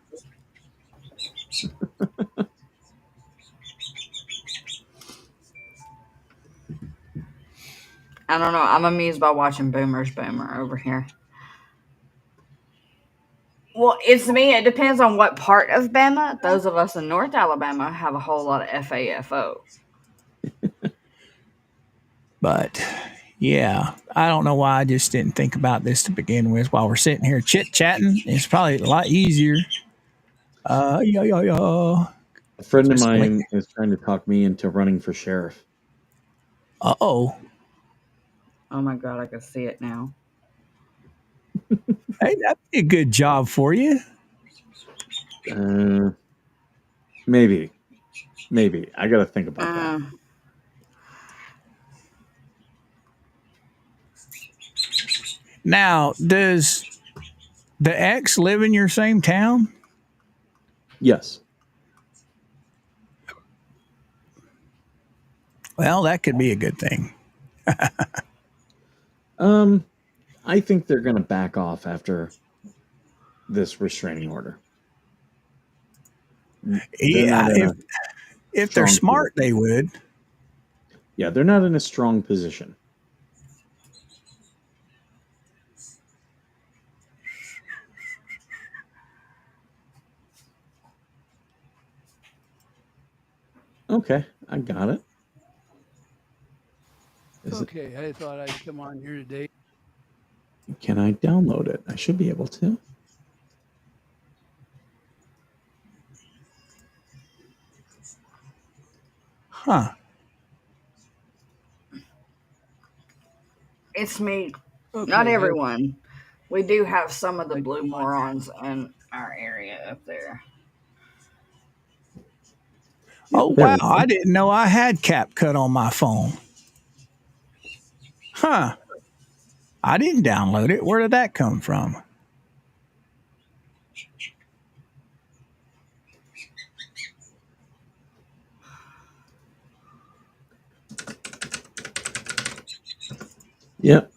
I don't know. I'm amused by watching Boomer's Boomer over here. Well, it's me. It depends on what part of Bama. Those of us in North Alabama have a whole lot of FAFO. But yeah, I don't know why I just didn't think about this to begin with. While we're sitting here chit chatting, it's probably a lot easier Yeah, yeah, yeah. A friend of Just like, mine is trying to talk me into running for sheriff. oh. Oh my god, I can see it now. Hey, that'd be a good job for you. Uh, maybe. I got to think about that. Uh, Now, does the ex live in your same town? Yes. Well, that could be a good thing. I think they're going to back off after this restraining order. They're not Yeah, in a if they're strong smart, position. they would. Yeah, they're not in a strong position. Okay, I got it. Okay, I thought I'd come on here today. Can I download it? I should be able to. Huh. it's me. Okay, Not everyone. We do have some of the blue morons in our area up there. Oh, There wow. we go. I didn't know I had CapCut on my phone. Huh. I didn't download it. Where did that come from? Yep.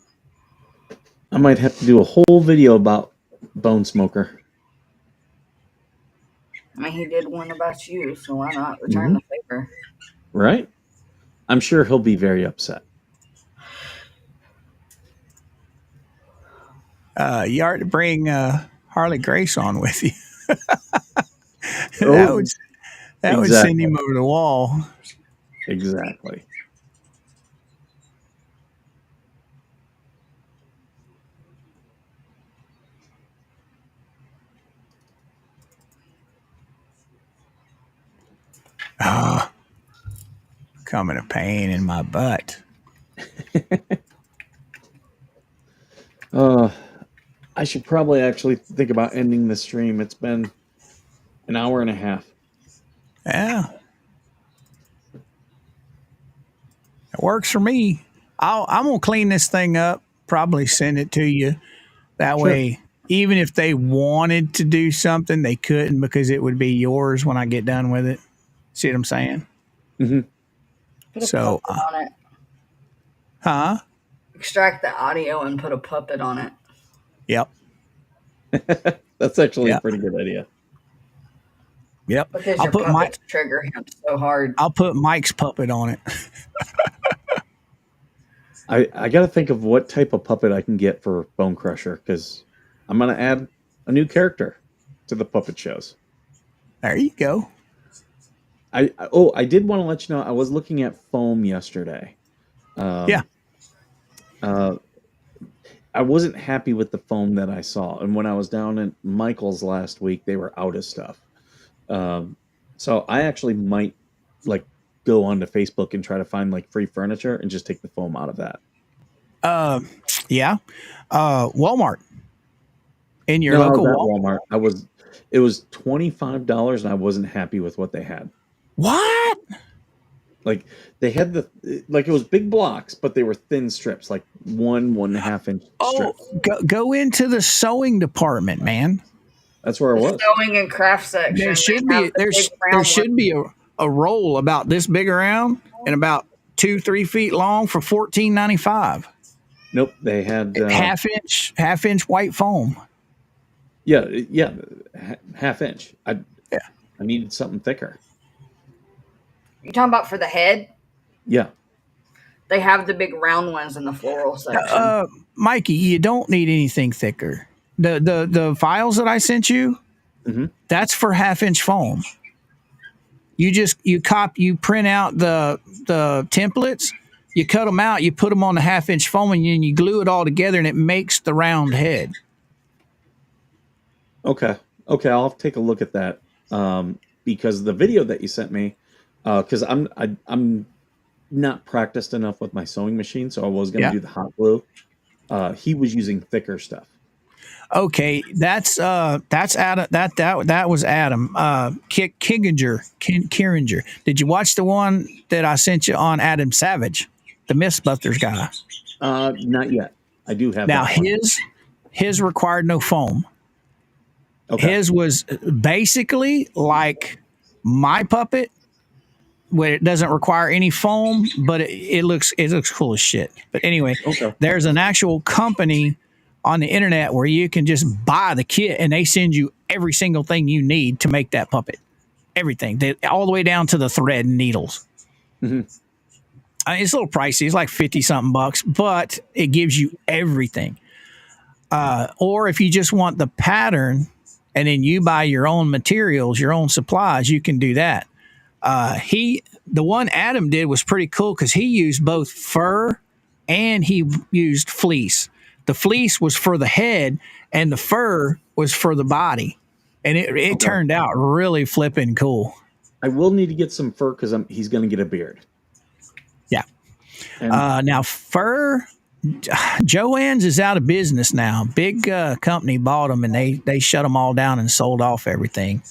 I might have to do a whole video about Bone Smoker. I mean, he did one about you, so why not return Mhm. the favor? Right? I'm sure he'll be very upset. You ought to bring Harley Grace on with you. that Oh, would that would send exactly. him over the wall. Exactly. Coming a pain in my butt. I should probably actually think about ending the stream. It's been an hour and a half. Yeah, it works for me. I'm gonna clean this thing up. Probably send it to you. That Sure. way, even if they wanted to do something, they couldn't because it would be yours when I get done with it. See what I'm saying? Hmm. Put a So, puppet on it. huh? Extract the audio and put a puppet on it. Yep. That's actually a Yep. pretty good idea. Yep. Because I'll your put my puppets trigger him so hard. I'll put Mike's puppet on it. I got to think of what type of puppet I can get for Bone Crusher because I'm going to add a new character to the puppet shows. There you go. I did want to let you know I was looking at foam yesterday. Yeah. Uh, I wasn't happy with the foam that I saw, and when I was down at Michael's last week, they were out of stuff. Um, so I actually might like go onto Facebook and try to find like free furniture and just take the foam out of that. Yeah. Walmart. In your No, local that Walmart. Walmart. It was $25 and I wasn't happy with what they had. What? Like they had it was big blocks, but they were thin strips, like 1.5 inch Oh, strips. go into the sewing department, man. That's where I The was. sewing and craft section. There They should have be the big there round should be a roll about this big around and about 2-3 feet long for $14.95. Nope, they had Half inch white foam. yeah, half inch. Yeah. I needed something thicker. You talking about for the head? Yeah. They have the big round ones in the floral section. Mikey, you don't need anything thicker. The files that I sent you, Hmm. that's for half inch foam. You print out the templates, you cut them out, you put them on the half inch foam, and then you glue it all together, and it makes the round head. Okay. I'll have to take a look at that. because the video that you sent me, because I'm not practiced enough with my sewing machine, so I was going to Yeah. do the hot glue. He was using thicker stuff. Okay, that's Adam. That was Adam. Kieringer. Did you watch the one that I sent you on Adam Savage, the Mythbusters guy? Not yet. I do have Now that one. his required no foam. Okay. His was basically like my puppet, where it doesn't require any foam, but it looks cool as shit. But anyway, Okay. there's an actual company on the internet where you can just buy the kit and they send you every single thing you need to make that puppet. Everything, all the way down to the thread and needles. Mhm. It's a little pricey. It's like 50 something bucks, but it gives you everything. Or if you just want the pattern and then you buy your own materials, your own supplies, you can do that. The one Adam did was pretty cool because he used both fur and he used fleece. The fleece was for the head and the fur was for the body. And it Okay. turned out really flipping cool. I will need to get some fur because he's going to get a beard. Yeah. And Now fur, Joann's is out of business now. Big company bought them and they shut them all down and sold off everything.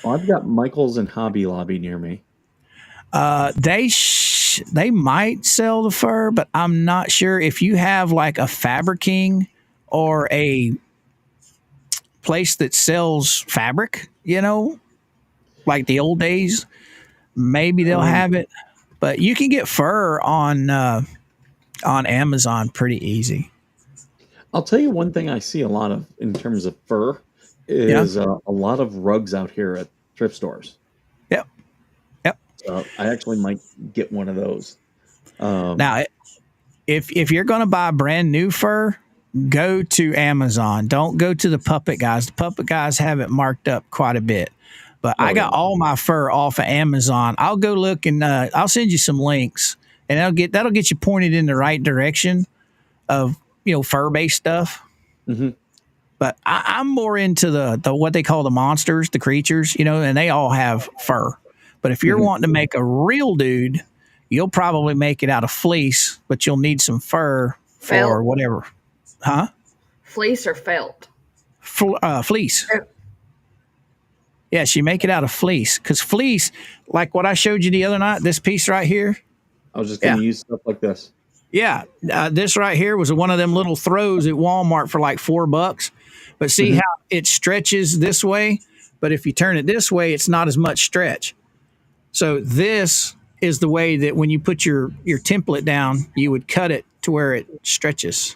I've got Michael's and Hobby Lobby near me. They might sell the fur, but I'm not sure. If you have like a Fabric King or a place that sells fabric, like the old days, maybe they'll have it. But you can get fur on Amazon pretty easy. I'll tell you one thing I see a lot of in terms of fur is a lot of rugs out here at thrift stores. Yep. So I actually might get one of those. Now, if you're going to buy brand new fur, go to Amazon. Don't go to the puppet guys. The puppet guys have it marked up quite a bit. But I got all my fur off of Amazon. I'll go look and I'll send you some links, and that'll get you pointed in the right direction of fur based stuff. Mhm. But I'm more into the what they call the monsters, the creatures, and they all have fur. But if you're wanting to make a real dude, you'll probably make it out of fleece, but you'll need some fur for Felt. whatever. Huh? Fleece or felt? Fleece. Yes, you make it out of fleece because fleece, like what I showed you the other night, this piece right here. I was just going to use stuff like this. Yeah, this right here was one of them little throws at Walmart for like $4. But see how it stretches this way? But if you turn it this way, it's not as much stretch. So this is the way that when you put your template down, you would cut it to where it stretches.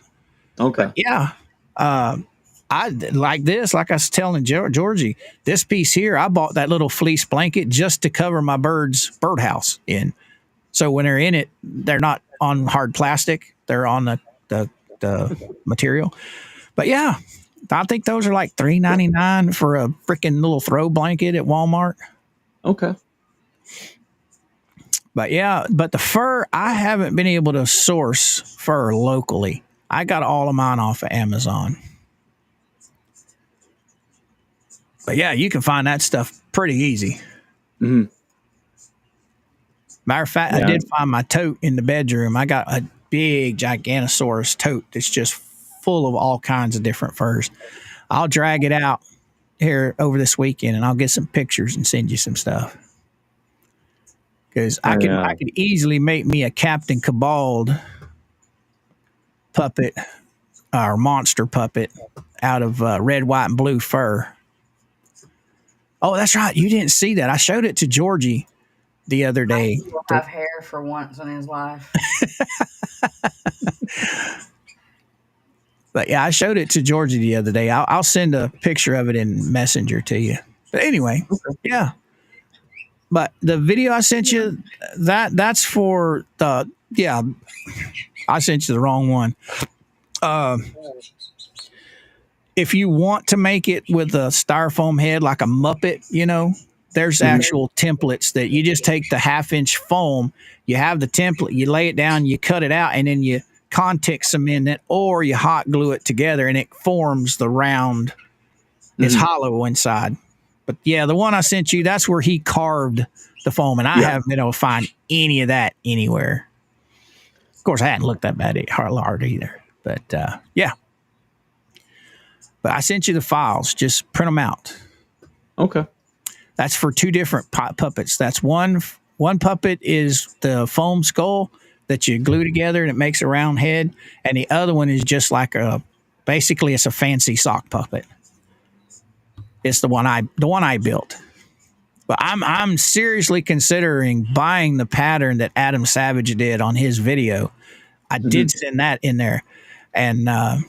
Okay. Yeah. I like this, like I was telling Georgie, this piece here, I bought that little fleece blanket just to cover my birdhouse in. So when they're in it, they're not on hard plastic. They're on the material. But yeah, I think those are like $3.99 for a freaking little throw blanket at Walmart. Okay. But yeah, but the fur, I haven't been able to source fur locally. I got all of mine off of Amazon. But yeah, you can find that stuff pretty easy. Mhm. Matter of fact, I did find my tote in the bedroom. I got a big Giganosaurus tote that's just full of all kinds of different furs. I'll drag it out here over this weekend and I'll get some pictures and send you some stuff. Because I could easily make me a Captain Cabald puppet or monster puppet out of red, white, and blue fur. Oh, that's right. You didn't see that. I showed it to Georgie the other day. He will have hair for once in his life. But yeah, I showed it to Georgie the other day. I'll send a picture of it in Messenger to you. But anyway, yeah. But the video I sent you, that's for the I sent you the wrong one. If you want to make it with a styrofoam head like a Muppet, there's actual templates that you just take the 1/2-inch foam, you have the template, you lay it down, you cut it out, and then you contact cement it or you hot glue it together and it forms the round. It's hollow inside. But yeah, the one I sent you, that's where he carved the foam, and I Yeah. haven't been able to find any of that anywhere. Of course, I hadn't looked that bad hard either. But yeah. But I sent you the files. Just print them out. Okay. That's for two different puppets. That's one puppet is the foam skull that you glue together and it makes a round head, and the other one is just like basically it's a fancy sock puppet. It's the one I built. But I'm seriously considering buying the pattern that Adam Savage did on his video. I did send that in there, and I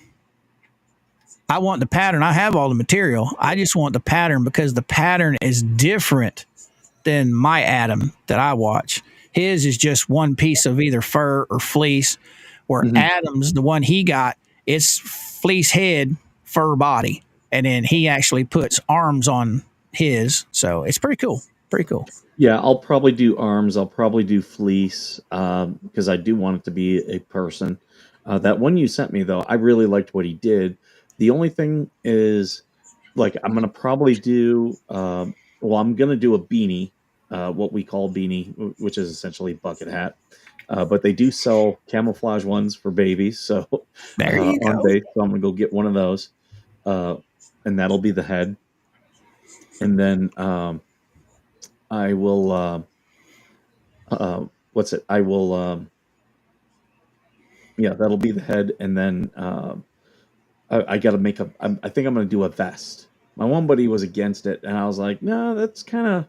want the pattern. I have all the material. I just want the pattern because the pattern is different than my Adam that I watch. His is just one piece of either fur or fleece, where Adam's, the one he got, it's fleece head, fur body. And then he actually puts arms on his. So it's pretty cool. Pretty cool. Yeah, I'll probably do arms. I'll probably do fleece because I do want it to be a person. That one you sent me, though, I really liked what he did. The only thing is, like, I'm going to probably do, I'm going to do a beanie, what we call beanie, which is essentially bucket hat. But they do sell camouflage ones for babies. So There you on go. base, so I'm going to go get one of those. And that'll be the head. And then I will, what's it? I will, yeah, that'll be the head. And then I got to make a, I think I'm going to do a vest. My one buddy was against it. And I was like, no, that's kind of,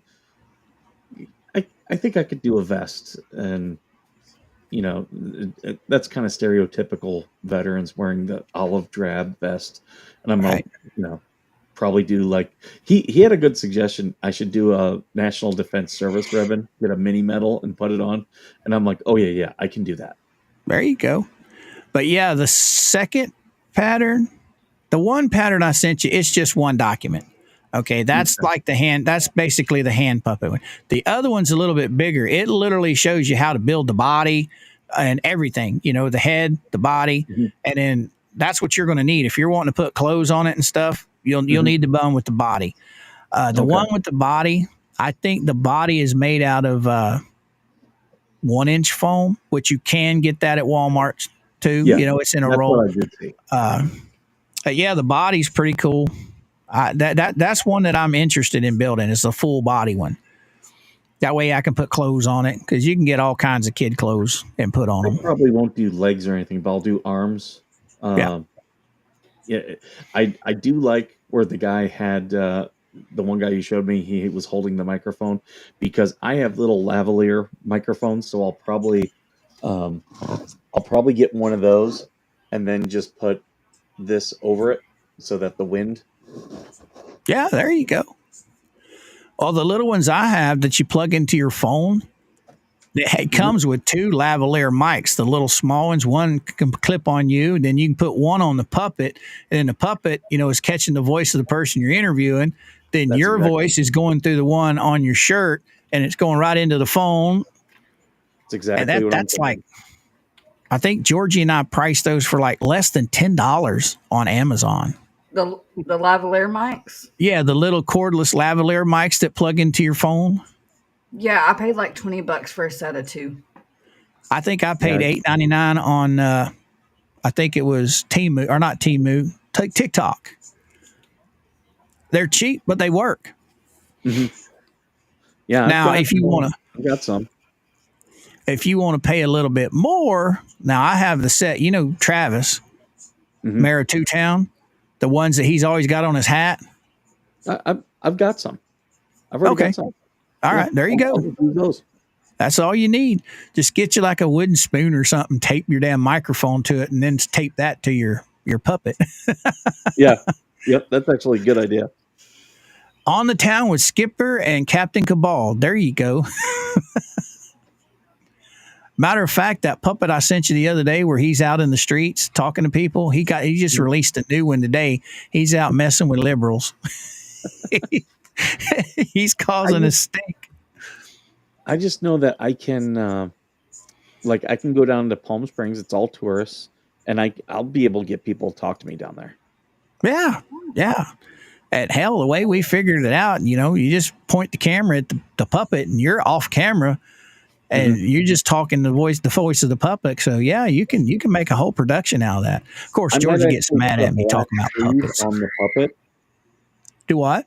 I think I could do a vest. And, you know, that's kind of stereotypical veterans wearing the olive drab vest. And I'm Right. you know, probably do like he had a good suggestion. I should do a National Defense Service ribbon, get a mini medal and put it on. And I'm like, oh yeah, I can do that. There you go. But yeah, the second pattern, the one pattern I sent you, it's just one document. Okay, that's like the hand. That's basically the hand puppet one. The other one's a little bit bigger. It literally shows you how to build the body and everything. You know, the head, the body, and then that's what you're going to need if you're wanting to put clothes on it and stuff. You'll need the bone with the body. The one with the body, I think the body is made out of 1-inch foam, which you can get that at Walmart too. Yeah, you know, it's in a that's roll. what I did see. But yeah, the body's pretty cool. That's one that I'm interested in building. It's a full body one. That way I can put clothes on it because you can get all kinds of kid clothes and put on I them. probably won't do legs or anything, but I'll do arms. Yeah. Yeah, I do like where the guy had the one guy you showed me. He was holding the microphone because I have little lavalier microphones, so I'll probably get one of those and then just put this over it so that the wind. Yeah, there you go. All the little ones I have that you plug into your phone, it comes with two lavalier mics. The little small ones, one can clip on you, then you can put one on the puppet, and the puppet, you know, is catching the voice of the person you're interviewing. Then That's your exactly. voice is going through the one on your shirt, and it's going right into the phone. It's exactly And what I'm that's thinking. like, I think Georgie and I priced those for like less than $10 on Amazon. The lavalier mics. Yeah, the little cordless lavalier mics that plug into your phone. Yeah, I paid like $20 for a set of two. I think I paid Yeah. $8.99 on. I think it was Temu or not Temu, TikTok. They're cheap, but they work. Yeah. Now, if you want to, I got some. if you want to pay a little bit more, now I have the set. You know, Travis, Mayor of Two Town, the ones that he's always got on his hat. I've got some. I've already Okay. got some. All right, there you I'll go. just use those. That's all you need. Just get you like a wooden spoon or something, tape your damn microphone to it, and then tape that to your puppet. Yeah. Yep. That's actually a good idea. On the Town with Skipper and Captain Cabal. There you go. Matter of fact, that puppet I sent you the other day where he's out in the streets talking to people, he just released a new one today. He's out messing with liberals. He's causing a stink. I just know that I can, I can go down to Palm Springs. It's all tourists, and I'll be able to get people to talk to me down there. Yeah, yeah. And hell, the way we figured it out, you just point the camera at the puppet, and you're off camera, and you're just talking the voice of the puppet. So yeah, you can make a whole production out of that. Of course, I might Georgia gets actually mad put a at me black talking about sleeve puppets. on the puppet. Do what?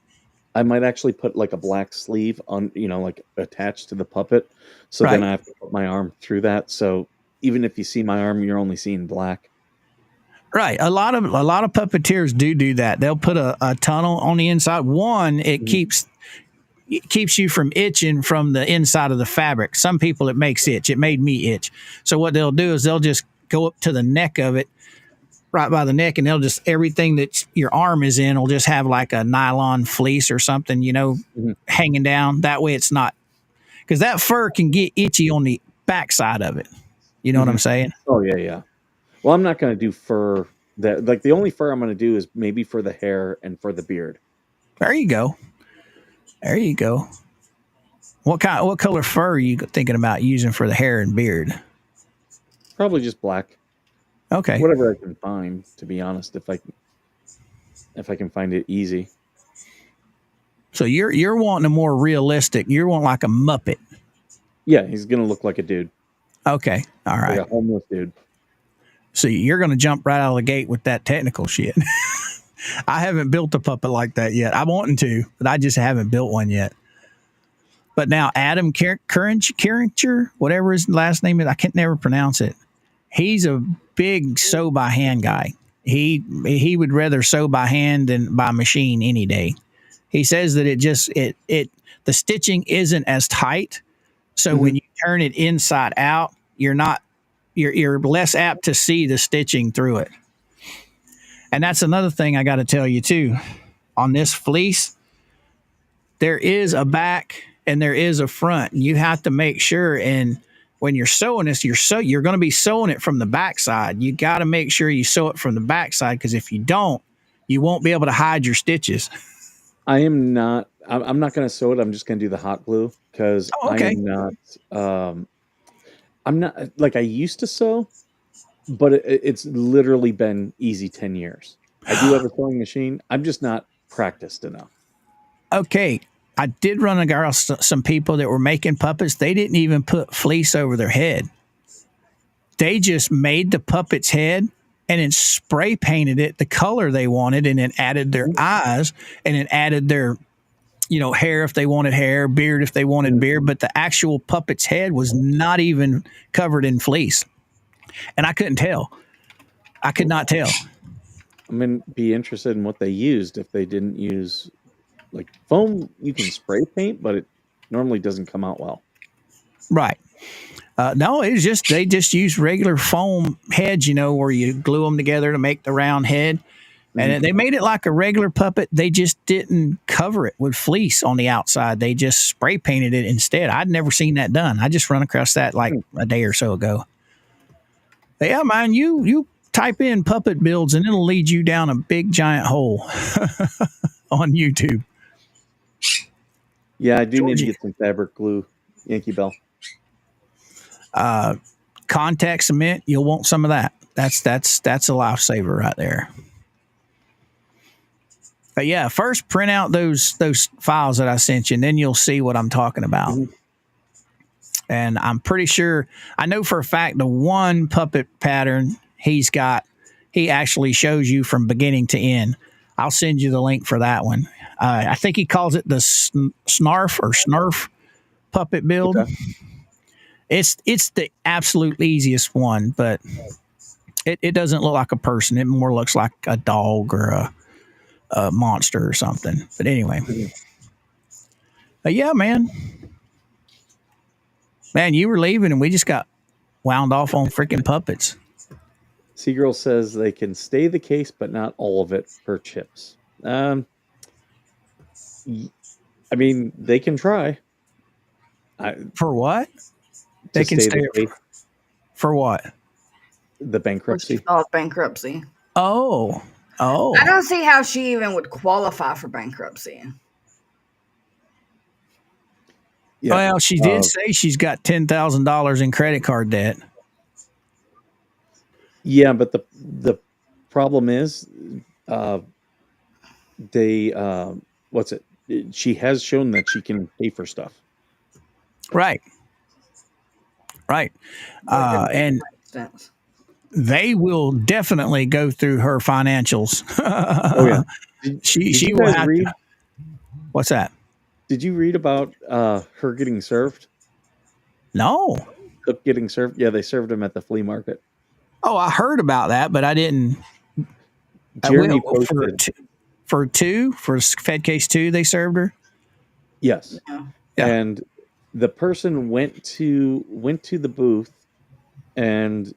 I might actually put like a black sleeve on, like attached to the puppet. So then Right. I have to put my arm through that. So even if you see my arm, you're only seeing black. Right. A lot of puppeteers do that. They'll put a tunnel on the inside. One, it keeps you from itching from the inside of the fabric. Some people it makes itch. It made me itch. So what they'll do is they'll just go up to the neck of it, right by the neck, and they'll just everything that your arm is in will just have like a nylon fleece or something, hanging down. That way it's not, because that fur can get itchy on the backside of it. You know what I'm saying? Oh yeah, yeah. Well, I'm not going to do fur. That like the only fur I'm going to do is maybe for the hair and for the beard. There you go. There you go. What color fur are you thinking about using for the hair and beard? Probably just black. Okay. Whatever I can find, to be honest, if I can find it easy. So you're wanting a more realistic. You're wanting like a Muppet. Yeah, he's going to look like a dude. Okay. All right. Like a homeless dude. So you're going to jump right out of the gate with that technical shit. I haven't built a puppet like that yet. I'm wanting to, but I just haven't built one yet. But now Adam Carringer, whatever his last name is, I can't never pronounce it. He's a big sew by hand guy. He would rather sew by hand than by machine any day. He says that the stitching isn't as tight. So when you turn it inside out, you're less apt to see the stitching through it. And that's another thing I got to tell you too. On this fleece, there is a back and there is a front. And you have to make sure, and when you're sewing this, you're going to be sewing it from the backside. You got to make sure you sew it from the backside, because if you don't, you won't be able to hide your stitches. I'm not going to sew it. I'm just going to do the hot glue, because okay. I'm not like I used to sew, but it's literally been easy 10 years. I do have a sewing machine. I'm just not practiced enough. Okay. I did run across some people that were making puppets. They didn't even put fleece over their head. They just made the puppet's head and then spray painted it the color they wanted, and then added their eyes, and then added their, hair if they wanted hair, beard if they wanted beard. But the actual puppet's head was not even covered in fleece. And I couldn't tell. I could not tell. I'm going to be interested in what they used. If they didn't use like foam, you can spray paint, but it normally doesn't come out well. Right. No, it's just they just use regular foam heads, where you glue them together to make the round head. And they made it like a regular puppet. They just didn't cover it with fleece on the outside. They just spray painted it instead. I'd never seen that done. I just run across that like a day or so ago. But yeah, man, you type in puppet builds and it'll lead you down a big giant hole on YouTube. Yeah, I do need to get some fabric glue, Yankee Bell. Contact cement, you'll want some of that. That's a lifesaver right there. But yeah, first print out those files that I sent you, and then you'll see what I'm talking about. And I'm pretty sure, I know for a fact, the one puppet pattern he actually shows you from beginning to end. I'll send you the link for that one. I think he calls it the Snarf puppet build. Okay. It's the absolute easiest one, but it doesn't look like a person. It more looks like a dog or a monster or something. But anyway. But yeah, man. Man, you were leaving and we just got wound off on freaking puppets. Seagirl says they can stay the case, but not all of it for chips. I mean, they can try. For what? They can stay for what? The bankruptcy. Bankruptcy. Oh. I don't see how she even would qualify for bankruptcy. Yeah. Well, she did say she's got $10,000 in credit card debt. Yeah, but the problem is, they what's it? She has shown that she can pay for stuff. Right. Right. And Makes sense. they will definitely go through her financials. Oh yeah. Did She you will guys have read? to. What's that? Did you read about her getting served? No. Cook getting served? Yeah, they served him at the flea market. Oh, I heard about that, but I didn't. I will Jeremy posted. for Fed Case 2, they served her. Yes. Yeah. Yeah. And the person went to the booth, and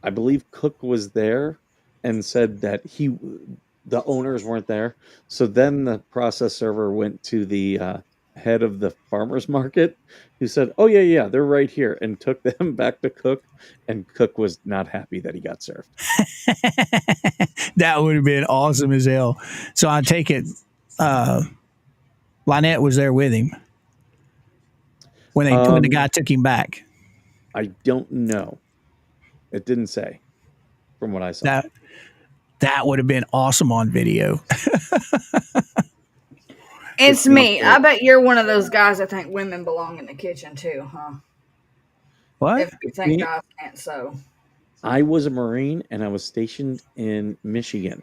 I believe Cook was there and said that the owners weren't there. So then the process server went to the head of the farmers market, who said, "Oh yeah, they're right here," and took them back to Cook. And Cook was not happy that he got served. That would have been awesome as hell. So I take it Lynette was there with him when the guy took him back. I don't know. It didn't say, from what I saw. That would have been awesome on video. It's not me. there. I bet you're one of those guys that think women belong in the kitchen too, huh? What? If you think Me- guys can't sew. I was a Marine and I was stationed in Michigan.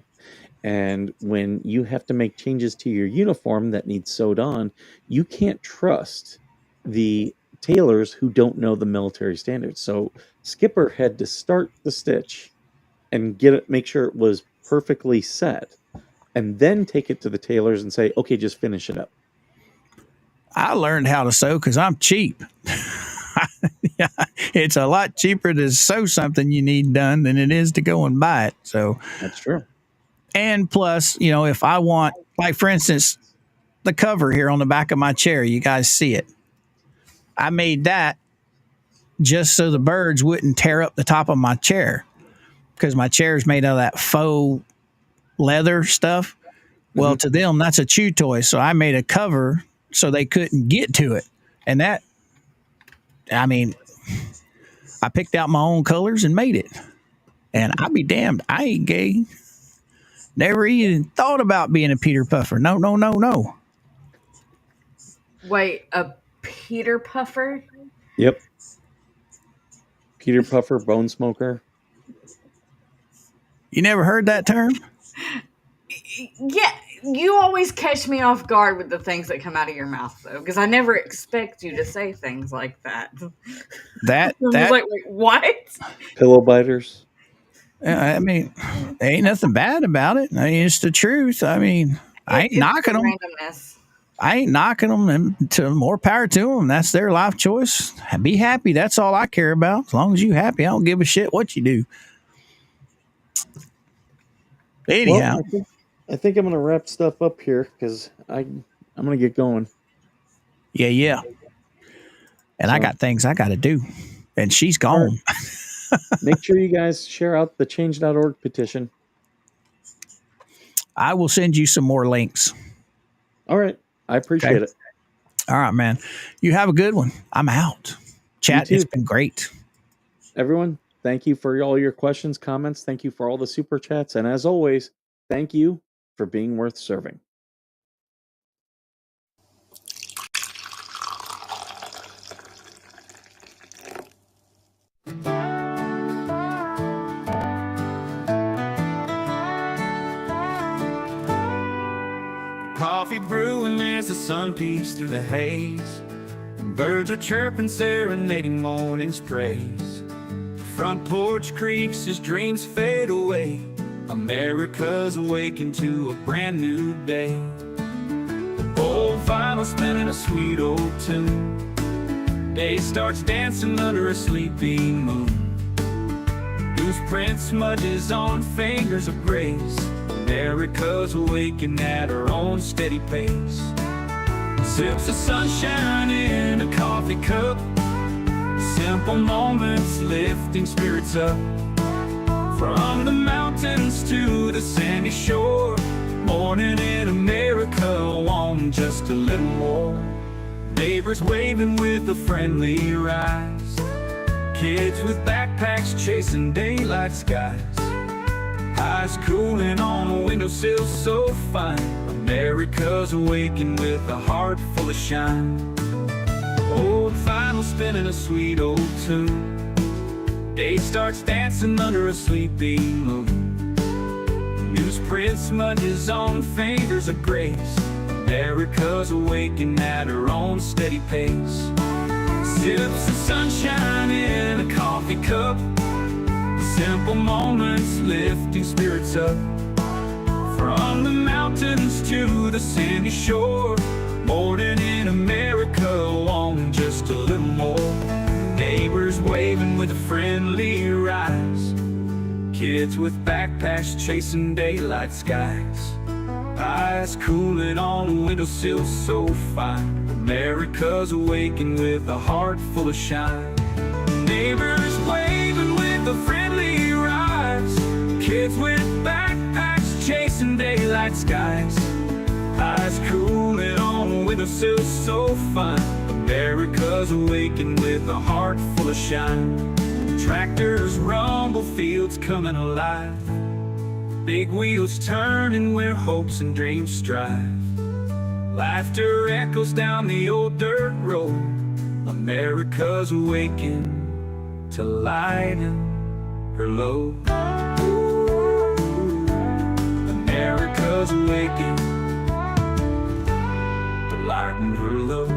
And when you have to make changes to your uniform that needs sewed on, you can't trust the tailors who don't know the military standards. So Skipper had to start the stitch and make sure it was perfectly set, and then take it to the tailors and say, "Okay, just finish it up." I learned how to sew because I'm cheap. Yeah, it's a lot cheaper to sew something you need done than it is to go and buy it. So, That's true. and plus, you know, if I want, like for instance, the cover here on the back of my chair, you guys see it. I made that just so the birds wouldn't tear up the top of my chair because my chair is made out of that faux leather stuff. Well, to them, that's a chew toy. So I made a cover so they couldn't get to it. And that, I mean, I picked out my own colors and made it. And I'll be damned, I ain't gay. Never even thought about being a Peter Puffer. No, no, no, no. Wait, a Peter Puffer? Yep. Peter Puffer, bone smoker. You never heard that term? Yeah, you always catch me off guard with the things that come out of your mouth, though, because I never expect you to say things like that. That I'm just like, wait, what? Pillow biters. I mean, there ain't nothing bad about it. I mean, it's the truth. I mean, I ain't It's knocking the them. randomness. I ain't knocking them, and to more power to them. That's their life choice. Be happy. That's all I care about. As long as you happy, I don't give a shit what you do. Anyhow, Well, I think I'm gonna wrap stuff up here because I'm gonna get going. yeah. And I So- got things I got to do, and she's All gone. right. Make sure you guys share out the change.org petition. I will send you some more links. All right. I appreciate it. All right, man. You have a good one. I'm out. Chat, too. it's been great. Everyone, thank you for all your questions, comments. Thank you for all the super chats. And as always, thank you for being worth serving. Coffee brewing as the sun peeks through the haze. Birds are chirping, serenading morning's praise. Front porch creaks as dreams fade away. America's awakened to a brand new day. Old vinyl spinning a sweet old tune. Day starts dancing under a sleepy moon. Loose print smudges on fingers of grace. America's awakened at her own steady pace. Sips of sunshine in a coffee cup. Simple moments lifting spirits up. From the mountains to the sandy shore. Morning in America, want just a little more. Neighbors waving with a friendly rise. Kids with backpacks chasing daylight skies. Eyes cooling on a windowsill so fine. America's awakened with a heart full of shine. Old vinyl spinning a sweet old tune. Day starts dancing under a sleepy moon. Newsprint smudges on fingers of grace. America's awakened at her own steady pace. Sips of sunshine in a coffee cup. Simple moments lifting spirits up. From the mountains to the sandy shore, morning in America, wanting just a little more. Neighbors waving with a friendly rise. Kids with backpacks chasing daylight skies. Eyes cooling on a windowsill so fine. America's awakened with a heart full of shine. Neighbors waving with a friendly rise. Kids with backpacks chasing daylight skies. Eyes cooling on a windowsill so fine. America's awakened with a heart full of shine. Tractors rumble, fields coming alive. Big wheels turning where hopes and dreams strive. Laughter echoes down the old dirt road. America's awakened to lighten her load. America's awakened to lighten her load.